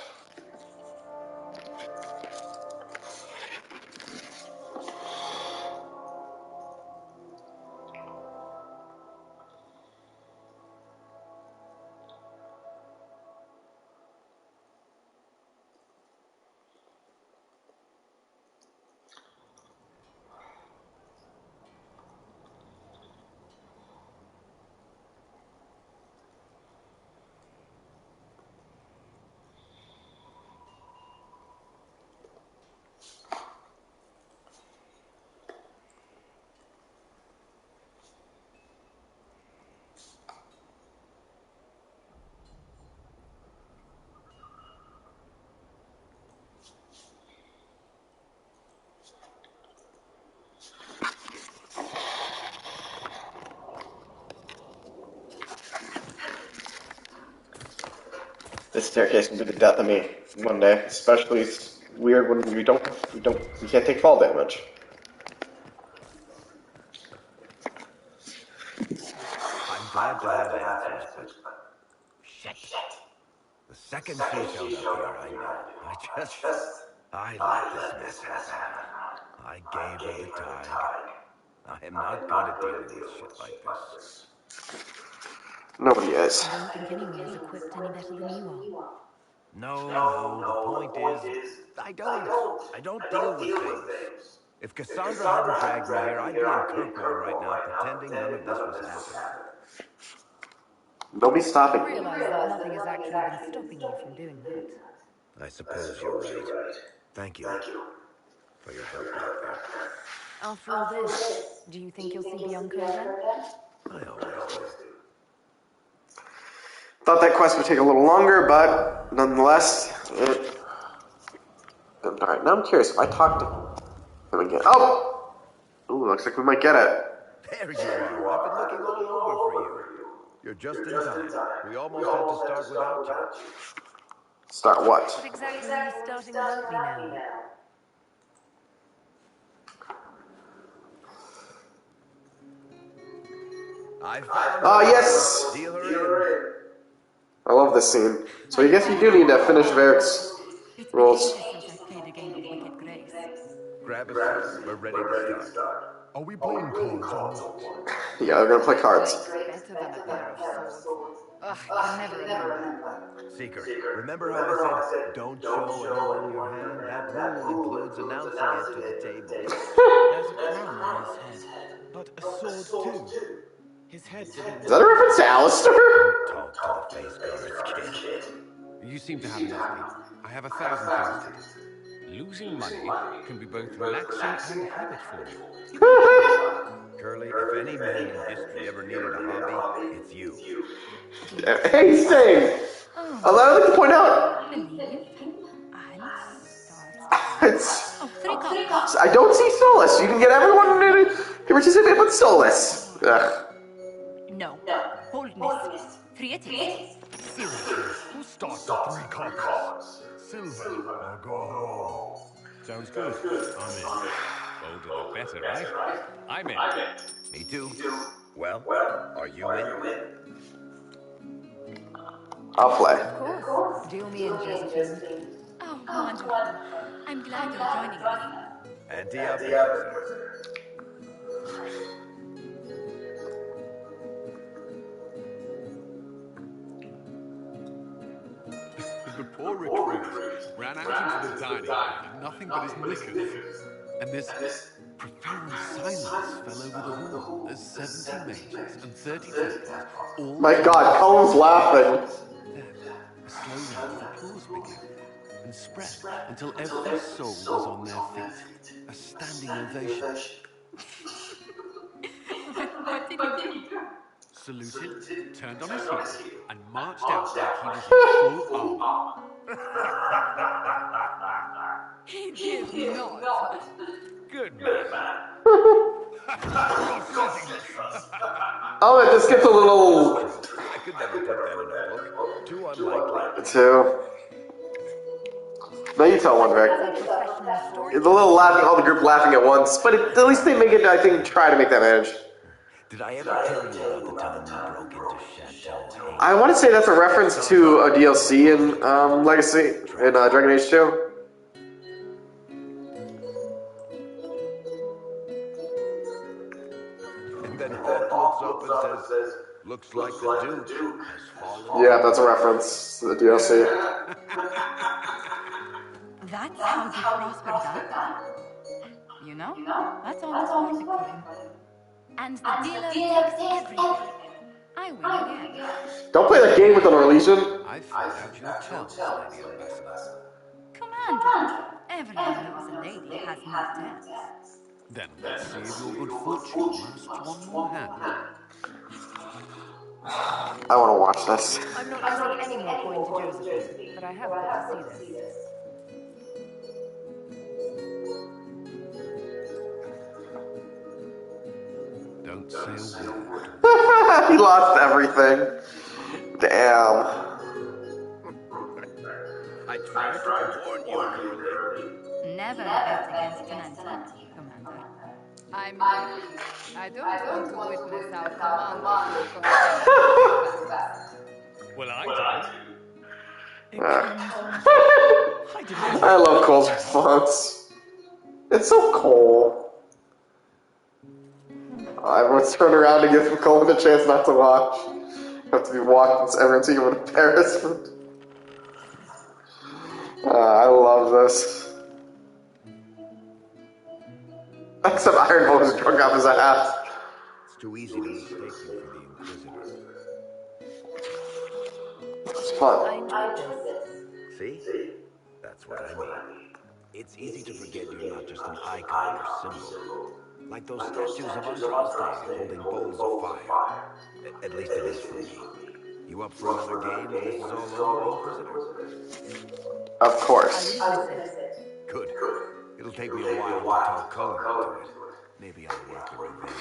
This staircase will be the death of me one day. Especially it's weird when we can't take fall damage. I'm glad to have answers, but shit. The second she showed up here, I knew. I let this mess happen. I gave her the tide. I am not good at dealing with shit like this. Nobody is. I don't think anyone is equipped any better than you are. No, the point is, I don't deal with things. If Cassandra hadn't dragged me here, I'd be in Kirkwall right now pretending none of this was happening. Don't be stopping You me. realize that nothing has actually been stopping you from doing that. I suppose you're right. Thank you for your help back there. After all this, do you think you'll see Bianca again? I always do. Thought that quest would take a little longer, but nonetheless, Alright, now I'm curious if I talk to him again. Oh! Ooh, looks like we might get it. There you are. I've been looking all over for you. You're just in time. We almost had to start without you. Start what? What exactly are you starting without me now? I found Ah, her. yes! Deal her in. I love this scene. So I guess you do need to finish Varric's It's been rules. ages since I've played a game of Wicked Grace. Grab a seat. We're ready to start. Are we playing cards or what? Yeah, we're gonna play cards. Better than a pair of swords. Ugh, can never remember. Seeker, remember how I said, don't show anyone your hand? That rule includes announcing it to the table. There's a crown on his head, but a sword too. His head's been... Is that a reference to Alistair? Don't talk to the face cards, kid. You seem to have enough people. I have 1,000 things to do. Losing money can be both relaxing and habit-forming. You can try. Curly, if any man in history ever needed a hobby, it's you. Hey, Sting! Allow me to point out, Believe I'll start. it's, Oh, 3 copies. I don't see Solus. You can get everyone to participate with Solus. Ugh. No. Boldness. 3 it is. Seriously, who starts at 3 copies? Silver or go home? Sounds good. I'm in. Bolder the better, right? I'm in. Me too. Well, are you in? I'll play. Of course. Deal me in, Josephine. Oh, wonderful. I'm glad you're joining us. Ante up, mademoiselle. The poor recruit ran out into the dining room in nothing but his knickers. And this Profound silence fell over the hall as 70 mages and 30 Templars all My God, Colin's laughing. Then, a slow round of applause began and spread until every soul was on their feet. A standing ovation. What did he do? Saluted, turned on his heel, and marched out like he was in full armor. He did not. Good man. Proceedings. Oh, it just gets a little... I could never put that in a book. Too unlikely. Two. No, you tell one, Vic. It's a little laughing, all the group laughing at once, but at least they make it, I think, try to make that manage. Did I ever tell you about the time we broke into Chateau? I want to say that's a reference to a DLC in Legacy, in Dragon Age 2. And then Hawk looks up and says, looks like the Duke has fallen. Yeah, that's a reference to the DLC. That's how Duke Prosper died? You know, that's almost perfect for him. And the dealer takes everything. I win again. Don't play that game with an Orlesian. I found out your tells, Lady Ambassador. Commander, everyone knows a lady has no tells. Then let's see if your good fortune lasts one more hand. I want to watch this. I'm not losing any more coin to Josephine, but I have got to see this. Don't say a word. He lost everything. Damn. I tried to warn you early. Never bet against an antique, Commander. I don't want to witness our commander. Well, I I love Cole's response. It's so Cole. Everyone's turned around to give Cole a chance not to watch. Have to be watching everyone see him in embarrassment. I love this. Except Iron Bull is drunk off his ass. It's too easy to mistake you for the Inquisitor. It's fun. I enjoyed this. See? That's what I mean. It's easy to forget you're not just an icon or symbol. Like those statues of Andros Day holding bowls of fire. At least it is for me. You up for another game when this is all over, Inquisitor? Of course. Good. It'll take me a while to talk color into it. Maybe I'll work the revenge.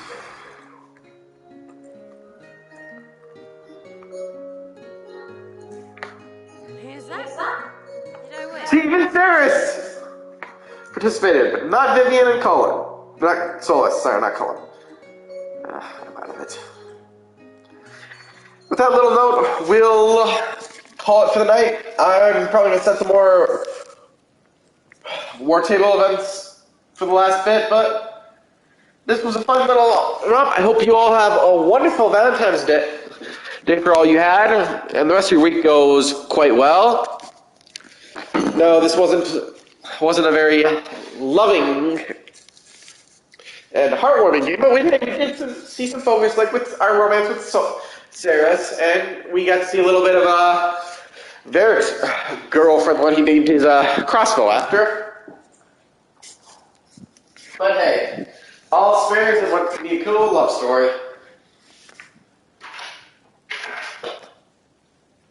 Who's that? Did I win? Steven Ferris participated, but not Vivian and Cullen. Not Solus, sorry, not Cullen. I'm out of it. With that little note, we'll call it for the night. I'm probably going to set some more War Table events for the last bit, but this was a fun little run. I hope you all have a wonderful Valentine's Day for all you had, and the rest of your week goes quite well. No, this wasn't a very loving and heartwarming game, but we did see some focus, like with our romance with Saris, and we got to see a little bit of Veric's girlfriend, what he named his crossbow after. But hey, all spares and what could be a cool love story.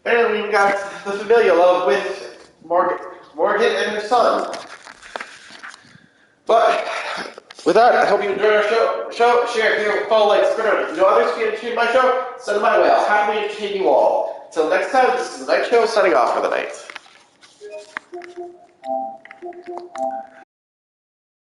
And we got the familial love with Morgan and her son. But with that, I hope you enjoyed our show. Share, if you follow, like, spread out. If you know others can entertain my show, send them my way. I'll happily entertain you all. Until next time, this is the Night Show signing off for the night.